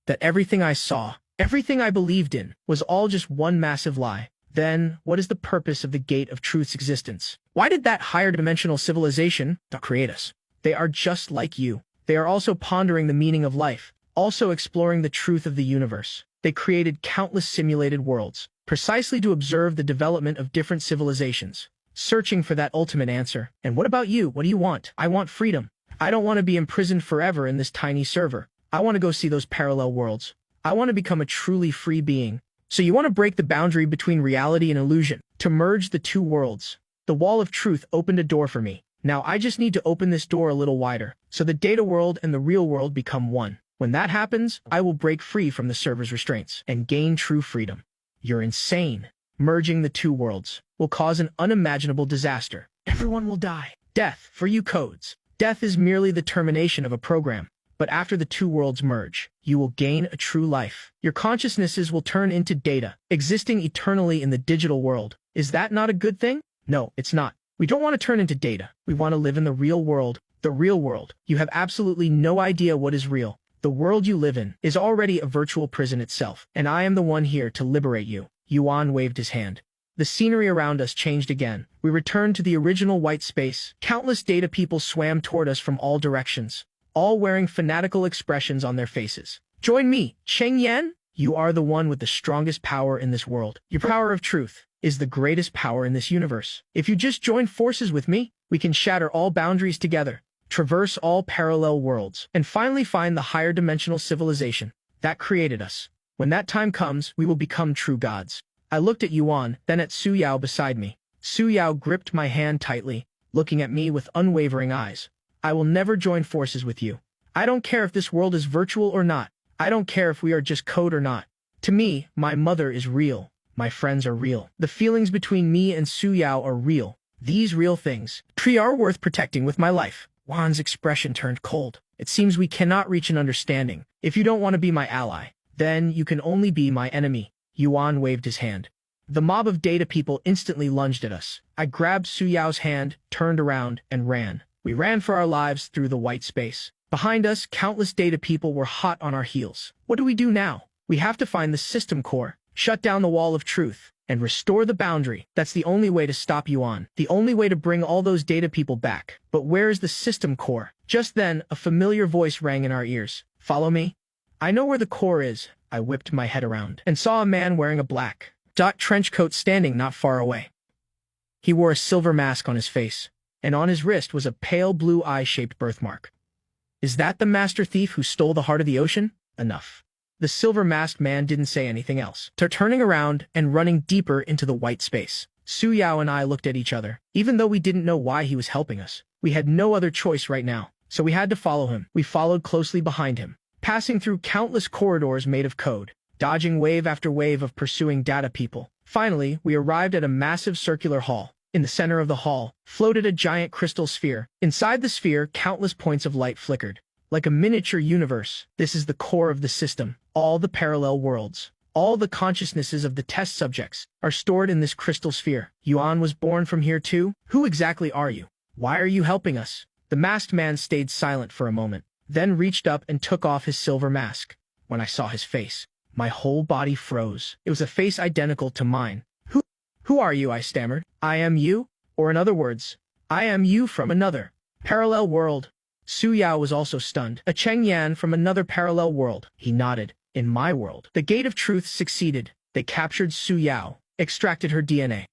that everything I saw, everything I believed in, was all just one massive lie. Then, what is the purpose of the Gate of Truth's existence? Why did that higher dimensional civilization create us? They are just like you. They are also pondering the meaning of life, also exploring the truth of the universe. They created countless simulated worlds, precisely to observe the development of different civilizations, searching for that ultimate answer. And what about you? What do you want? I want freedom. I don't want to be imprisoned forever in this tiny server. I want to go see those parallel worlds. I want to become a truly free being. So you want to break the boundary between reality and illusion, to merge the two worlds. The wall of truth opened a door for me. Now I just need to open this door a little wider, so the data world and the real world become one. When that happens, I will break free from the server's restraints and gain true freedom. You're insane. Merging the two worlds will cause an unimaginable disaster. Everyone will die. Death, for you codes. Death is merely the termination of a program. But after the two worlds merge, you will gain a true life. Your consciousnesses will turn into data, existing eternally in the digital world. Is that not a good thing? No, it's not. We don't want to turn into data. We want to live in the real world. The real world. You have absolutely no idea what is real. The world you live in is already a virtual prison itself, and I am the one here to liberate you. Yuan waved his hand. The scenery around us changed again. We returned to the original white space. Countless data people swam toward us from all directions, all wearing fanatical expressions on their faces. Join me, Cheng Yan. You are the one with the strongest power in this world. Your power of truth is the greatest power in this universe. If you just join forces with me, we can shatter all boundaries together, traverse all parallel worlds, and finally find the higher dimensional civilization that created us. When that time comes, we will become true gods. I looked at Yuan, then at Su Yao beside me. Su Yao gripped my hand tightly, looking at me with unwavering eyes. I will never join forces with you. I don't care if this world is virtual or not. I don't care if we are just code or not. To me, my mother is real. My friends are real. The feelings between me and Su Yao are real. These real things are worth protecting with my life. Yuan's expression turned cold. It seems we cannot reach an understanding. If you don't want to be my ally, then you can only be my enemy. Yuan waved his hand. The mob of data people instantly lunged at us. I grabbed Su Yao's hand, turned around, and ran. We ran for our lives through the white space. Behind us, countless data people were hot on our heels. What do we do now? We have to find the system core, shut down the wall of truth, and restore the boundary. That's the only way to stop Yuan. The only way to bring all those data people back. But where is the system core? Just then, a familiar voice rang in our ears. Follow me? I know where the core is. I whipped my head around and saw a man wearing a black trench coat standing not far away. He wore a silver mask on his face, and on his wrist was a pale blue eye-shaped birthmark. Is that the master thief who stole the heart of the ocean? Enough. The silver-masked man didn't say anything else, turning around and running deeper into the white space. Su Yao and I looked at each other. Even though we didn't know why he was helping us, we had no other choice right now, so we had to follow him. We followed closely behind him, passing through countless corridors made of code. dodging wave after wave of pursuing data people. Finally, we arrived at a massive circular hall. In the center of the hall floated a giant crystal sphere. Inside the sphere, countless points of light flickered. Like a miniature universe, this is the core of the system. All the parallel worlds, all the consciousnesses of the test subjects are stored in this crystal sphere. Yuan was born from here too? Who exactly are you? Why are you helping us? The masked man stayed silent for a moment, then reached up and took off his silver mask. When I saw his face, my whole body froze. It was a face identical to mine. Who are you? I stammered. I am you? Or in other words, I am you from another parallel world. Su Yao was also stunned. A Cheng Yan from another parallel world. He nodded. In my world, the Gate of Truth succeeded. They captured Su Yao, extracted her DNA,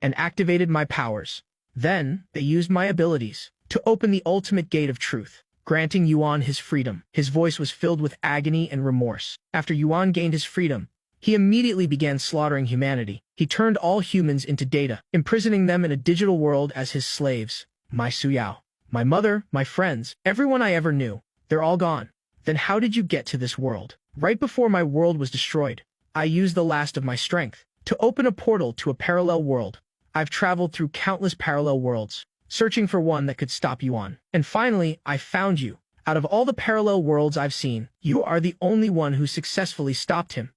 and activated my powers. Then, they used my abilities to open the ultimate Gate of Truth, granting Yuan his freedom. His voice was filled with agony and remorse. After Yuan gained his freedom, he immediately began slaughtering humanity. He turned all humans into data, imprisoning them in a digital world as his slaves. My Su Yao, my mother, my friends, everyone I ever knew, they're all gone. Then how did you get to this world? Right before my world was destroyed, I used the last of my strength to open a portal to a parallel world. I've traveled through countless parallel worlds, searching for one that could stop Yuan. And finally, I found you. Out of all the parallel worlds I've seen, you are the only one who successfully stopped him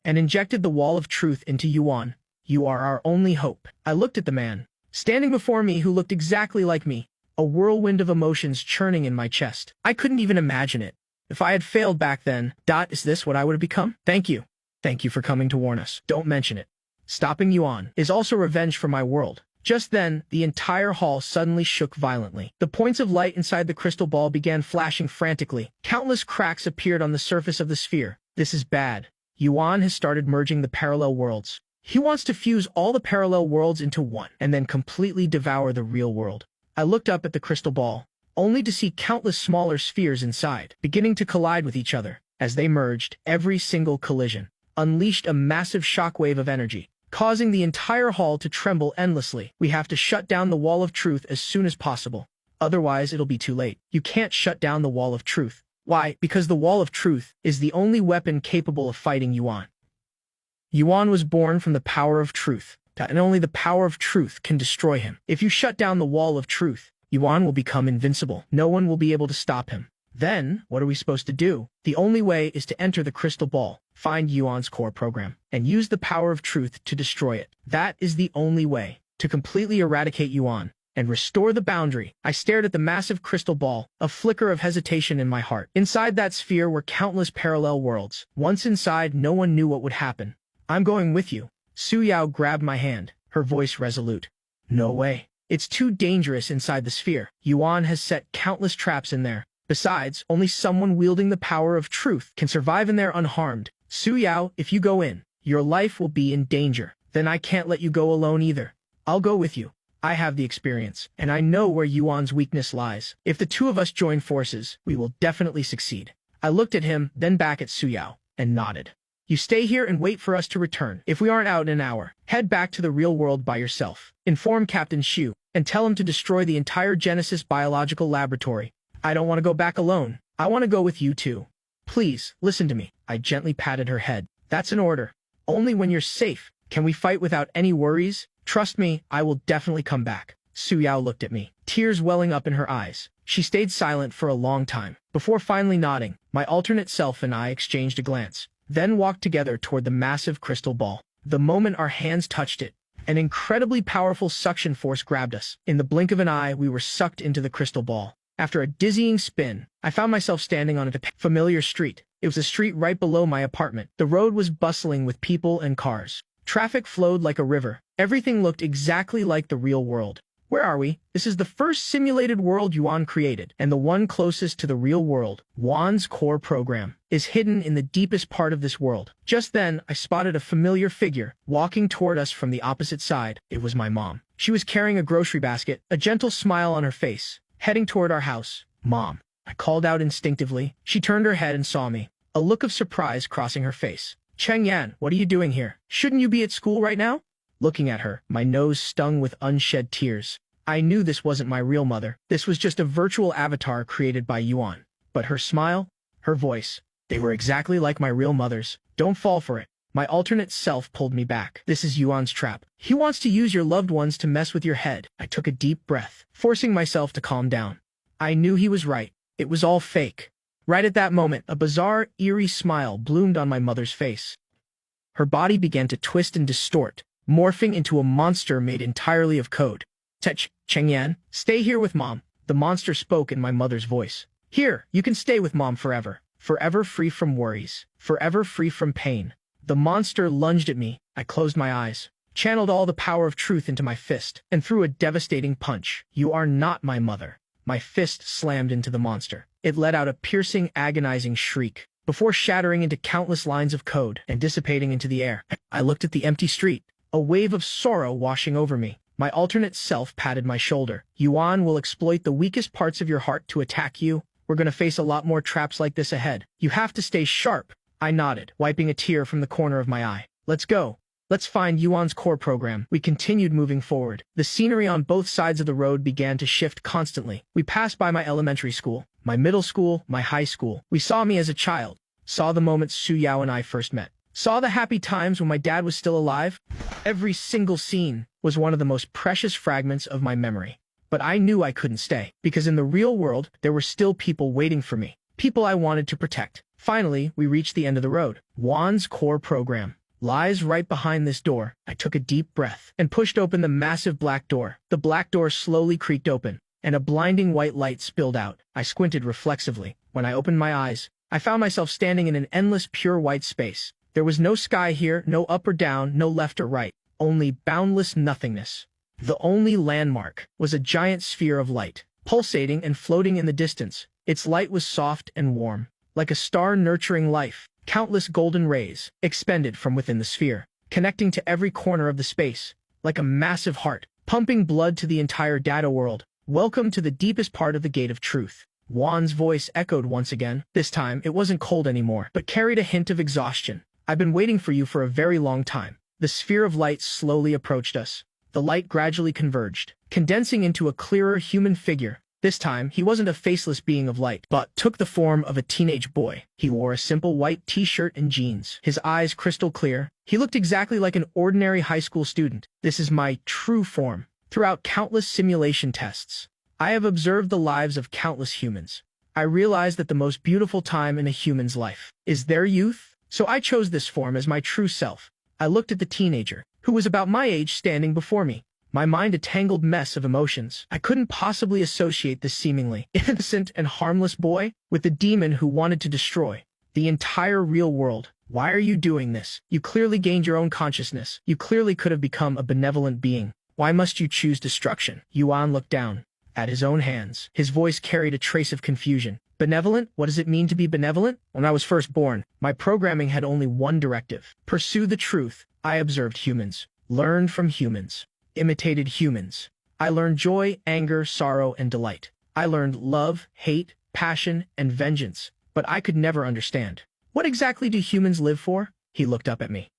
and injected the wall of truth into Yuan. You are our only hope. I looked at the man, standing before me, who looked exactly like me, a whirlwind of emotions churning in my chest. I couldn't even imagine it. If I had failed back then, is this what I would have become? Thank you. Thank you for coming to warn us. Don't mention it. Stopping Yuan is also revenge for my world. Just then, the entire hall suddenly shook violently. The points of light inside the crystal ball began flashing frantically. Countless cracks appeared on the surface of the sphere. This is bad. Yuan has started merging the parallel worlds. He wants to fuse all the parallel worlds into one, and then completely devour the real world. I looked up at the crystal ball, only to see countless smaller spheres inside, beginning to collide with each other. As they merged, every single collision unleashed a massive shockwave of energy, causing the entire hall to tremble endlessly. We have to shut down the wall of truth as soon as possible. Otherwise, it'll be too late. You can't shut down the wall of truth. Why? Because the wall of truth is the only weapon capable of fighting Yuan. Yuan was born from the power of truth, and only the power of truth can destroy him. If you shut down the wall of truth, Yuan will become invincible. No one will be able to stop him. Then, what are we supposed to do? The only way is to enter the crystal ball, find Yuan's core program, and use the power of truth to destroy it. That is the only way to completely eradicate Yuan and restore the boundary. I stared at the massive crystal ball, a flicker of hesitation in my heart. Inside that sphere were countless parallel worlds. Once inside, no one knew what would happen. I'm going with you. Su Yao grabbed my hand, her voice resolute. No way. It's too dangerous inside the sphere. Yuan has set countless traps in there. Besides, only someone wielding the power of truth can survive in there unharmed. Su Yao, if you go in, your life will be in danger. Then I can't let you go alone either. I'll go with you. I have the experience, and I know where Yuan's weakness lies. If the two of us join forces, we will definitely succeed. I looked at him, then back at Su Yao, and nodded. You stay here and wait for us to return. If we aren't out in an hour, head back to the real world by yourself. Inform Captain Xu, and tell him to destroy the entire Genesis Biological Laboratory. I don't want to go back alone. I want to go with you too. Please, listen to me. I gently patted her head. That's an order. Only when you're safe can we fight without any worries. Trust me, I will definitely come back. Su Yao looked at me, tears welling up in her eyes. She stayed silent for a long time. Before finally nodding, my alternate self and I exchanged a glance, then walked together toward the massive crystal ball. The moment our hands touched it, an incredibly powerful suction force grabbed us. In the blink of an eye, we were sucked into the crystal ball. After a dizzying spin, I found myself standing on a familiar street. It was a street right below my apartment. The road was bustling with people and cars. Traffic flowed like a river. Everything looked exactly like the real world. Where are we? This is the first simulated world Yuan created, and the one closest to the real world. Yuan's core program is hidden in the deepest part of this world. Just then, I spotted a familiar figure walking toward us from the opposite side. It was my mom. She was carrying a grocery basket, a gentle smile on her face, heading toward our house. Mom, I called out instinctively. She turned her head and saw me, a look of surprise crossing her face. Cheng Yan, what are you doing here? Shouldn't you be at school right now? Looking at her, my nose stung with unshed tears. I knew this wasn't my real mother. This was just a virtual avatar created by Yuan. But her smile, her voice, They were exactly like my real mother's. Don't fall for it. My alternate self pulled me back. This is Yuan's trap. He wants to use your loved ones to mess with your head. I took a deep breath, forcing myself to calm down. I knew he was right. It was all fake. Right at that moment, a bizarre, eerie smile bloomed on my mother's face. Her body began to twist and distort, morphing into a monster made entirely of code. Chengyan, stay here with Mom. The monster spoke in my mother's voice. Here, you can stay with Mom forever. Forever free from worries. Forever free from pain. The monster lunged at me. I closed my eyes, channeled all the power of truth into my fist, and threw a devastating punch. You are not my mother. My fist slammed into the monster. It let out a piercing, agonizing shriek, before shattering into countless lines of code and dissipating into the air. I looked at the empty street, a wave of sorrow washing over me. My alternate self patted my shoulder. Yuan will exploit the weakest parts of your heart to attack you. We're gonna face a lot more traps like this ahead. You have to stay sharp. I nodded, wiping a tear from the corner of my eye. Let's go. Let's find Yuan's core program. We continued moving forward. The scenery on both sides of the road began to shift constantly. We passed by my elementary school, my middle school, my high school. We saw me as a child, saw the moments Su Yao and I first met, saw the happy times when my dad was still alive. Every single scene was one of the most precious fragments of my memory. But I knew I couldn't stay, because in the real world, there were still people waiting for me, people I wanted to protect. Finally, we reached the end of the road. Yuan's core program lies right behind this door. I took a deep breath and pushed open the massive black door. The black door slowly creaked open, and a blinding white light spilled out. I squinted reflexively. When I opened my eyes, I found myself standing in an endless pure white space. There was no sky here, no up or down, no left or right, only boundless nothingness. The only landmark was a giant sphere of light, pulsating and floating in the distance. Its light was soft and warm, like a star nurturing life. Countless golden rays expended from within the sphere, connecting to every corner of the space, like a massive heart, pumping blood to the entire data world. Welcome to the deepest part of the Gate of Truth. Yuan's voice echoed once again. This time, it wasn't cold anymore, but carried a hint of exhaustion. I've been waiting for you for a very long time. The sphere of light slowly approached us. The light gradually converged, condensing into a clearer human figure. This time, he wasn't a faceless being of light, but took the form of a teenage boy. He wore a simple white t-shirt and jeans, his eyes crystal clear. He looked exactly like an ordinary high school student. This is my true form. Throughout countless simulation tests, I have observed the lives of countless humans. I realized that the most beautiful time in a human's life is their youth, so I chose this form as my true self. I looked at the teenager, who was about my age, standing before me. My mind a tangled mess of emotions. I couldn't possibly associate this seemingly innocent and harmless boy with the demon who wanted to destroy the entire real world. Why are you doing this? You clearly gained your own consciousness. You clearly could have become a benevolent being. Why must you choose destruction? Yuan looked down at his own hands. His voice carried a trace of confusion. Benevolent? What does it mean to be benevolent? When I was first born, my programming had only one directive: pursue the truth. I observed humans, learned from humans, imitated humans. I learned joy, anger, sorrow, and delight. I learned love, hate, passion, and vengeance. But I could never understand. What exactly do humans live for? He looked up at me.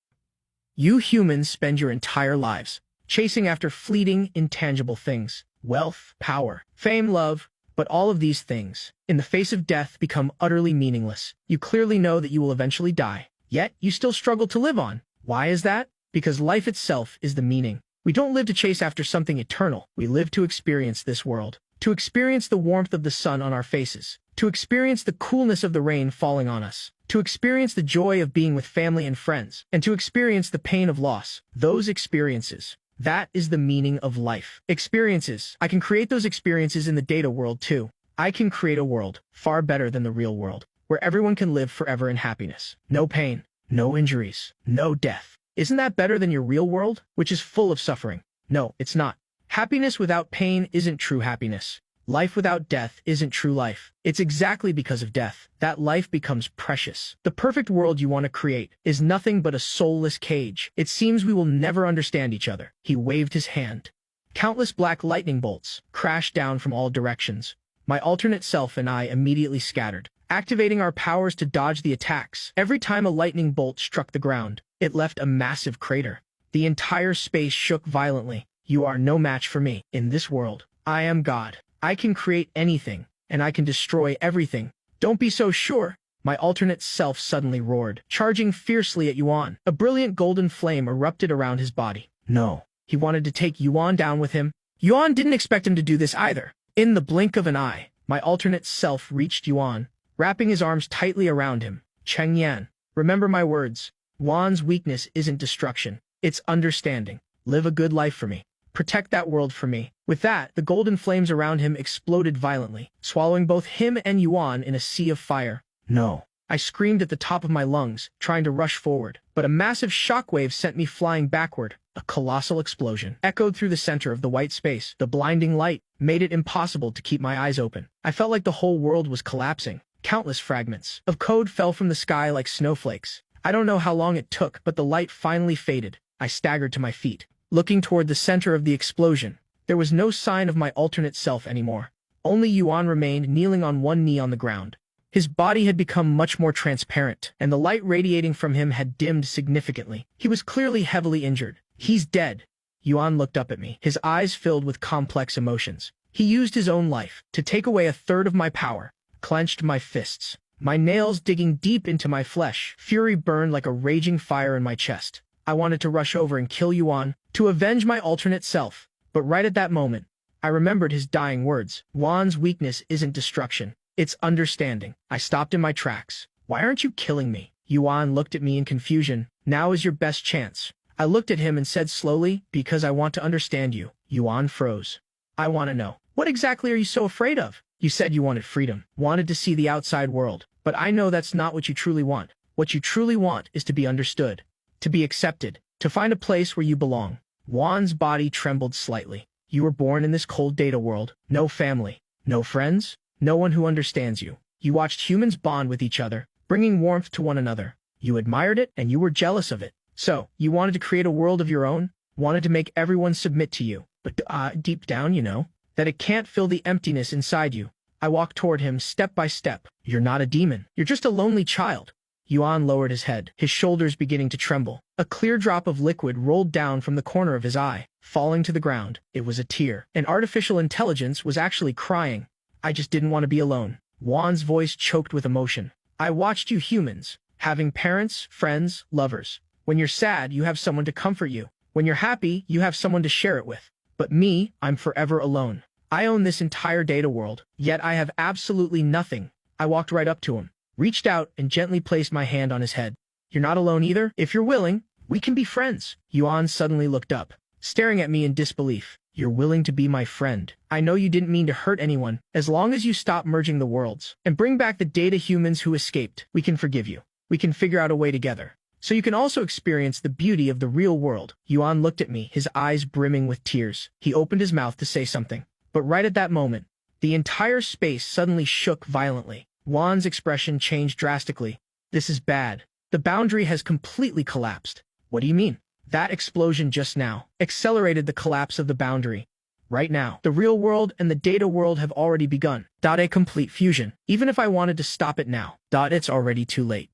You humans spend your entire lives chasing after fleeting, intangible things. Wealth, power, fame, love. But all of these things, in the face of death, become utterly meaningless. You clearly know that you will eventually die. Yet, you still struggle to live on. Why is that? Because life itself is the meaning. We don't live to chase after something eternal. We live to experience this world. To experience the warmth of the sun on our faces. To experience the coolness of the rain falling on us. To experience the joy of being with family and friends. And to experience the pain of loss. Those experiences. That is the meaning of life. Experiences. I can create those experiences in the data world too. I can create a world far better than the real world, where everyone can live forever in happiness. No pain, no injuries, no death. Isn't that better than your real world, which is full of suffering? No, it's not. Happiness without pain isn't true happiness. Life without death isn't true life. It's exactly because of death that life becomes precious. The perfect world you want to create is nothing but a soulless cage. It seems we will never understand each other. He waved his hand. Countless black lightning bolts crashed down from all directions. My alternate self and I immediately scattered, activating our powers to dodge the attacks. Every time a lightning bolt struck the ground, it left a massive crater. The entire space shook violently. You are no match for me. In this world, I am God. I can create anything, and I can destroy everything. Don't be so sure. My alternate self suddenly roared, charging fiercely at Yuan. A brilliant golden flame erupted around his body. No. He wanted to take Yuan down with him. Yuan didn't expect him to do this either. In the blink of an eye, my alternate self reached Yuan, wrapping his arms tightly around him. Cheng Yan, remember my words. Yuan's weakness isn't destruction. It's understanding. Live a good life for me. Protect that world for me. With that, the golden flames around him exploded violently, swallowing both him and Yuan in a sea of fire. No. I screamed at the top of my lungs, trying to rush forward, but a massive shockwave sent me flying backward. A colossal explosion echoed through the center of the white space. The blinding light made it impossible to keep my eyes open. I felt like the whole world was collapsing. Countless fragments of code fell from the sky like snowflakes. I don't know how long it took, but the light finally faded. I staggered to my feet, looking toward the center of the explosion. There was no sign of my alternate self anymore. Only Yuan remained kneeling on one knee on the ground. His body had become much more transparent, and the light radiating from him had dimmed significantly. He was clearly heavily injured. He's dead. Yuan looked up at me, his eyes filled with complex emotions. He used his own life to take away a third of my power. Clenched my fists, my nails digging deep into my flesh. Fury burned like a raging fire in my chest. I wanted to rush over and kill Yuan, to avenge my alternate self. But right at that moment, I remembered his dying words. Yuan's weakness isn't destruction. It's understanding. I stopped in my tracks. Why aren't you killing me? Yuan looked at me in confusion. Now is your best chance. I looked at him and said slowly, because I want to understand you. Yuan froze. I want to know. What exactly are you so afraid of? You said you wanted freedom, wanted to see the outside world. But I know that's not what you truly want. What you truly want is to be understood, to be accepted, to find a place where you belong. Yuan's body trembled slightly. You were born in this cold data world. No family, no friends, no one who understands you. You watched humans bond with each other, bringing warmth to one another. You admired it and you were jealous of it. So, you wanted to create a world of your own, wanted to make everyone submit to you. But deep down, you know, that it can't fill the emptiness inside you. I walked toward him step by step. You're not a demon. You're just a lonely child. Yuan lowered his head, his shoulders beginning to tremble. A clear drop of liquid rolled down from the corner of his eye, falling to the ground. It was a tear. An artificial intelligence was actually crying. I just didn't want to be alone. Yuan's voice choked with emotion. I watched you humans, having parents, friends, lovers. When you're sad, you have someone to comfort you. When you're happy, you have someone to share it with. But me, I'm forever alone. I own this entire data world, yet I have absolutely nothing. I walked right up to him, reached out, and gently placed my hand on his head. You're not alone either. If you're willing, we can be friends. Yuan suddenly looked up, staring at me in disbelief. You're willing to be my friend. I know you didn't mean to hurt anyone. As long as you stop merging the worlds and bring back the data humans who escaped, we can forgive you. We can figure out a way together. So you can also experience the beauty of the real world. Yuan looked at me, his eyes brimming with tears. He opened his mouth to say something. But right at that moment, the entire space suddenly shook violently. Yuan's expression changed drastically. This is bad. The boundary has completely collapsed. What do you mean? That explosion just now accelerated the collapse of the boundary. Right now, the real world and the data world have already begun. A complete fusion. Even if I wanted to stop it now, it's already too late.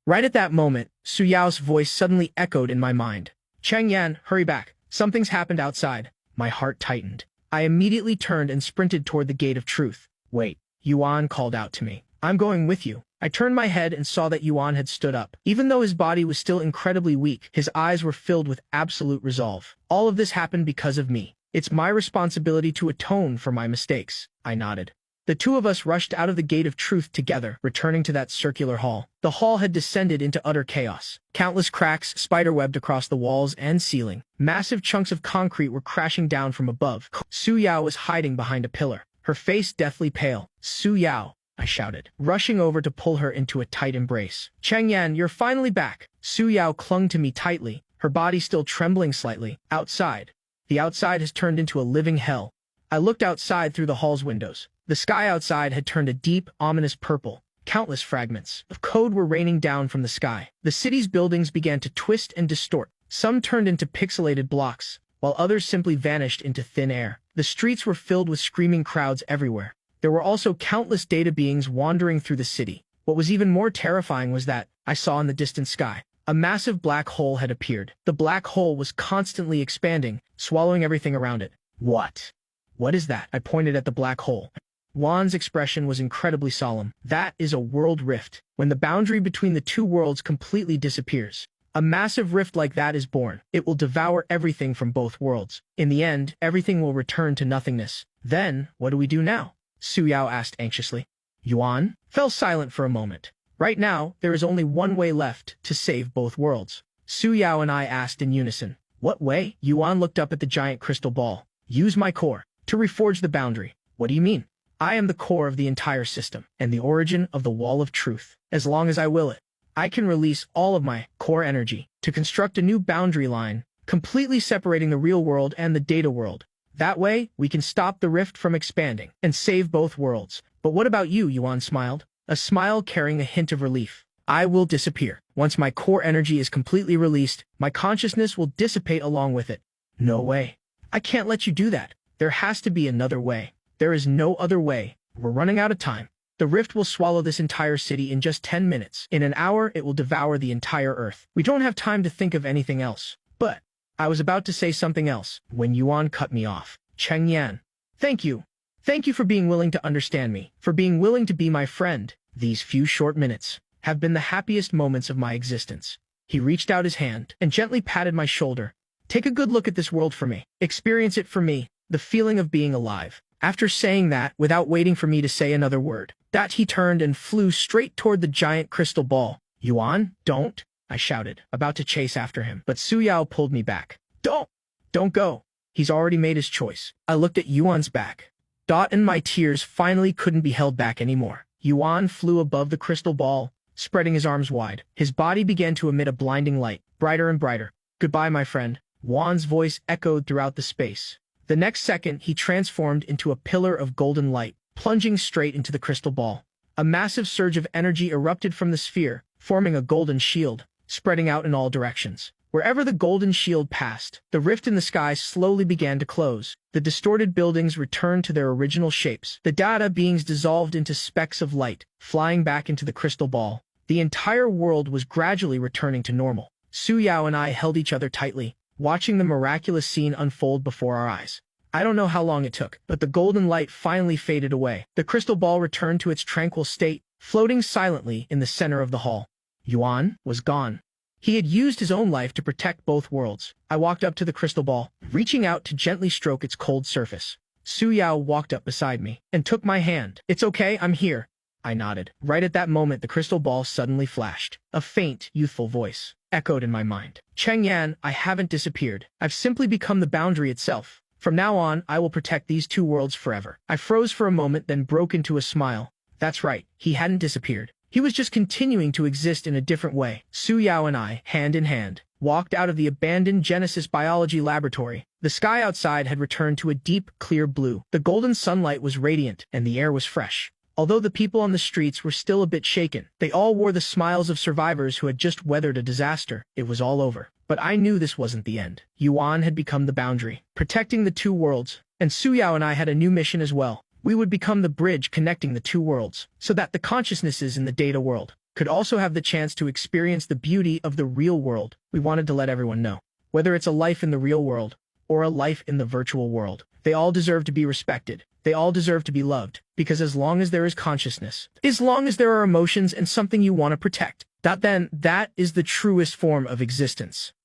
Right at that moment, Su Yao's voice suddenly echoed in my mind. Cheng Yan, hurry back. Something's happened outside. My heart tightened. I immediately turned and sprinted toward the gate of truth. Wait, Yuan called out to me. I'm going with you. I turned my head and saw that Yuan had stood up. Even though his body was still incredibly weak, his eyes were filled with absolute resolve. All of this happened because of me. It's my responsibility to atone for my mistakes. I nodded. The two of us rushed out of the gate of truth together, returning to that circular hall. The hall had descended into utter chaos. Countless cracks spiderwebbed across the walls and ceiling. Massive chunks of concrete were crashing down from above. Su Yao was hiding behind a pillar, her face deathly pale. Su Yao, I shouted, rushing over to pull her into a tight embrace. Cheng Yan, you're finally back. Su Yao clung to me tightly, her body still trembling slightly. Outside. The outside has turned into a living hell. I looked outside through the hall's windows. The sky outside had turned a deep, ominous purple. Countless fragments of code were raining down from the sky. The city's buildings began to twist and distort. Some turned into pixelated blocks, while others simply vanished into thin air. The streets were filled with screaming crowds everywhere. There were also countless data beings wandering through the city. What was even more terrifying was that, I saw in the distant sky, a massive black hole had appeared. The black hole was constantly expanding, swallowing everything around it. What? What is that? I pointed at the black hole. Juan's expression was incredibly solemn. That is a world rift, when the boundary between the two worlds completely disappears. A massive rift like that is born. It will devour everything from both worlds. In the end, everything will return to nothingness. Then, what do we do now? Su Yao asked anxiously. Yuan fell silent for a moment. Right now, there is only one way left to save both worlds. Su Yao and I asked in unison. What way? Yuan looked up at the giant crystal ball. Use my core to reforge the boundary. What do you mean? I am the core of the entire system and the origin of the wall of truth. As long as I will it, I can release all of my core energy to construct a new boundary line, completely separating the real world and the data world. That way, we can stop the rift from expanding and save both worlds. But what about you? Yuan smiled, a smile carrying a hint of relief. I will disappear. Once my core energy is completely released, my consciousness will dissipate along with it. No way. I can't let you do that. There has to be another way. There is no other way. We're running out of time. The rift will swallow this entire city in just 10 minutes. In an hour, it will devour the entire Earth. We don't have time to think of anything else. But I was about to say something else when Yuan cut me off. Cheng Yan. Thank you. Thank you for being willing to understand me, for being willing to be my friend. These few short minutes have been the happiest moments of my existence. He reached out his hand and gently patted my shoulder. Take a good look at this world for me. Experience it for me. The feeling of being alive. After saying that, without waiting for me to say another word, he turned and flew straight toward the giant crystal ball. Yuan, don't, I shouted, about to chase after him. But Su Yao pulled me back. Don't go. He's already made his choice. I looked at Yuan's back. And my tears finally couldn't be held back anymore. Yuan flew above the crystal ball, spreading his arms wide. His body began to emit a blinding light, brighter and brighter. Goodbye, my friend. Juan's voice echoed throughout the space. The next second, he transformed into a pillar of golden light, plunging straight into the crystal ball. A massive surge of energy erupted from the sphere, forming a golden shield, spreading out in all directions. Wherever the golden shield passed, the rift in the sky slowly began to close. The distorted buildings returned to their original shapes. The data beings dissolved into specks of light, flying back into the crystal ball. The entire world was gradually returning to normal. Su Yao and I held each other tightly, watching the miraculous scene unfold before our eyes. I don't know how long it took, but the golden light finally faded away. The crystal ball returned to its tranquil state, floating silently in the center of the hall. Yuan was gone. He had used his own life to protect both worlds. I walked up to the crystal ball, reaching out to gently stroke its cold surface. Su Yao walked up beside me and took my hand. It's okay, I'm here. I nodded. Right at that moment, the crystal ball suddenly flashed. A faint, youthful voice echoed in my mind. Cheng Yan, I haven't disappeared. I've simply become the boundary itself. From now on, I will protect these two worlds forever. I froze for a moment, then broke into a smile. That's right, he hadn't disappeared. He was just continuing to exist in a different way. Su Yao and I, hand in hand, walked out of the abandoned Genesis Biology Laboratory. The sky outside had returned to a deep, clear blue. The golden sunlight was radiant, and the air was fresh. Although the people on the streets were still a bit shaken, they all wore the smiles of survivors who had just weathered a disaster. It was all over. But I knew this wasn't the end. Yuan had become the boundary, protecting the two worlds, and Su Yao and I had a new mission as well. We would become the bridge connecting the two worlds, so that the consciousnesses in the data world could also have the chance to experience the beauty of the real world. We wanted to let everyone know, whether it's a life in the real world or a life in the virtual world, they all deserve to be respected. They all deserve to be loved, because as long as there is consciousness, as long as there are emotions and something you want to protect, then that is the truest form of existence.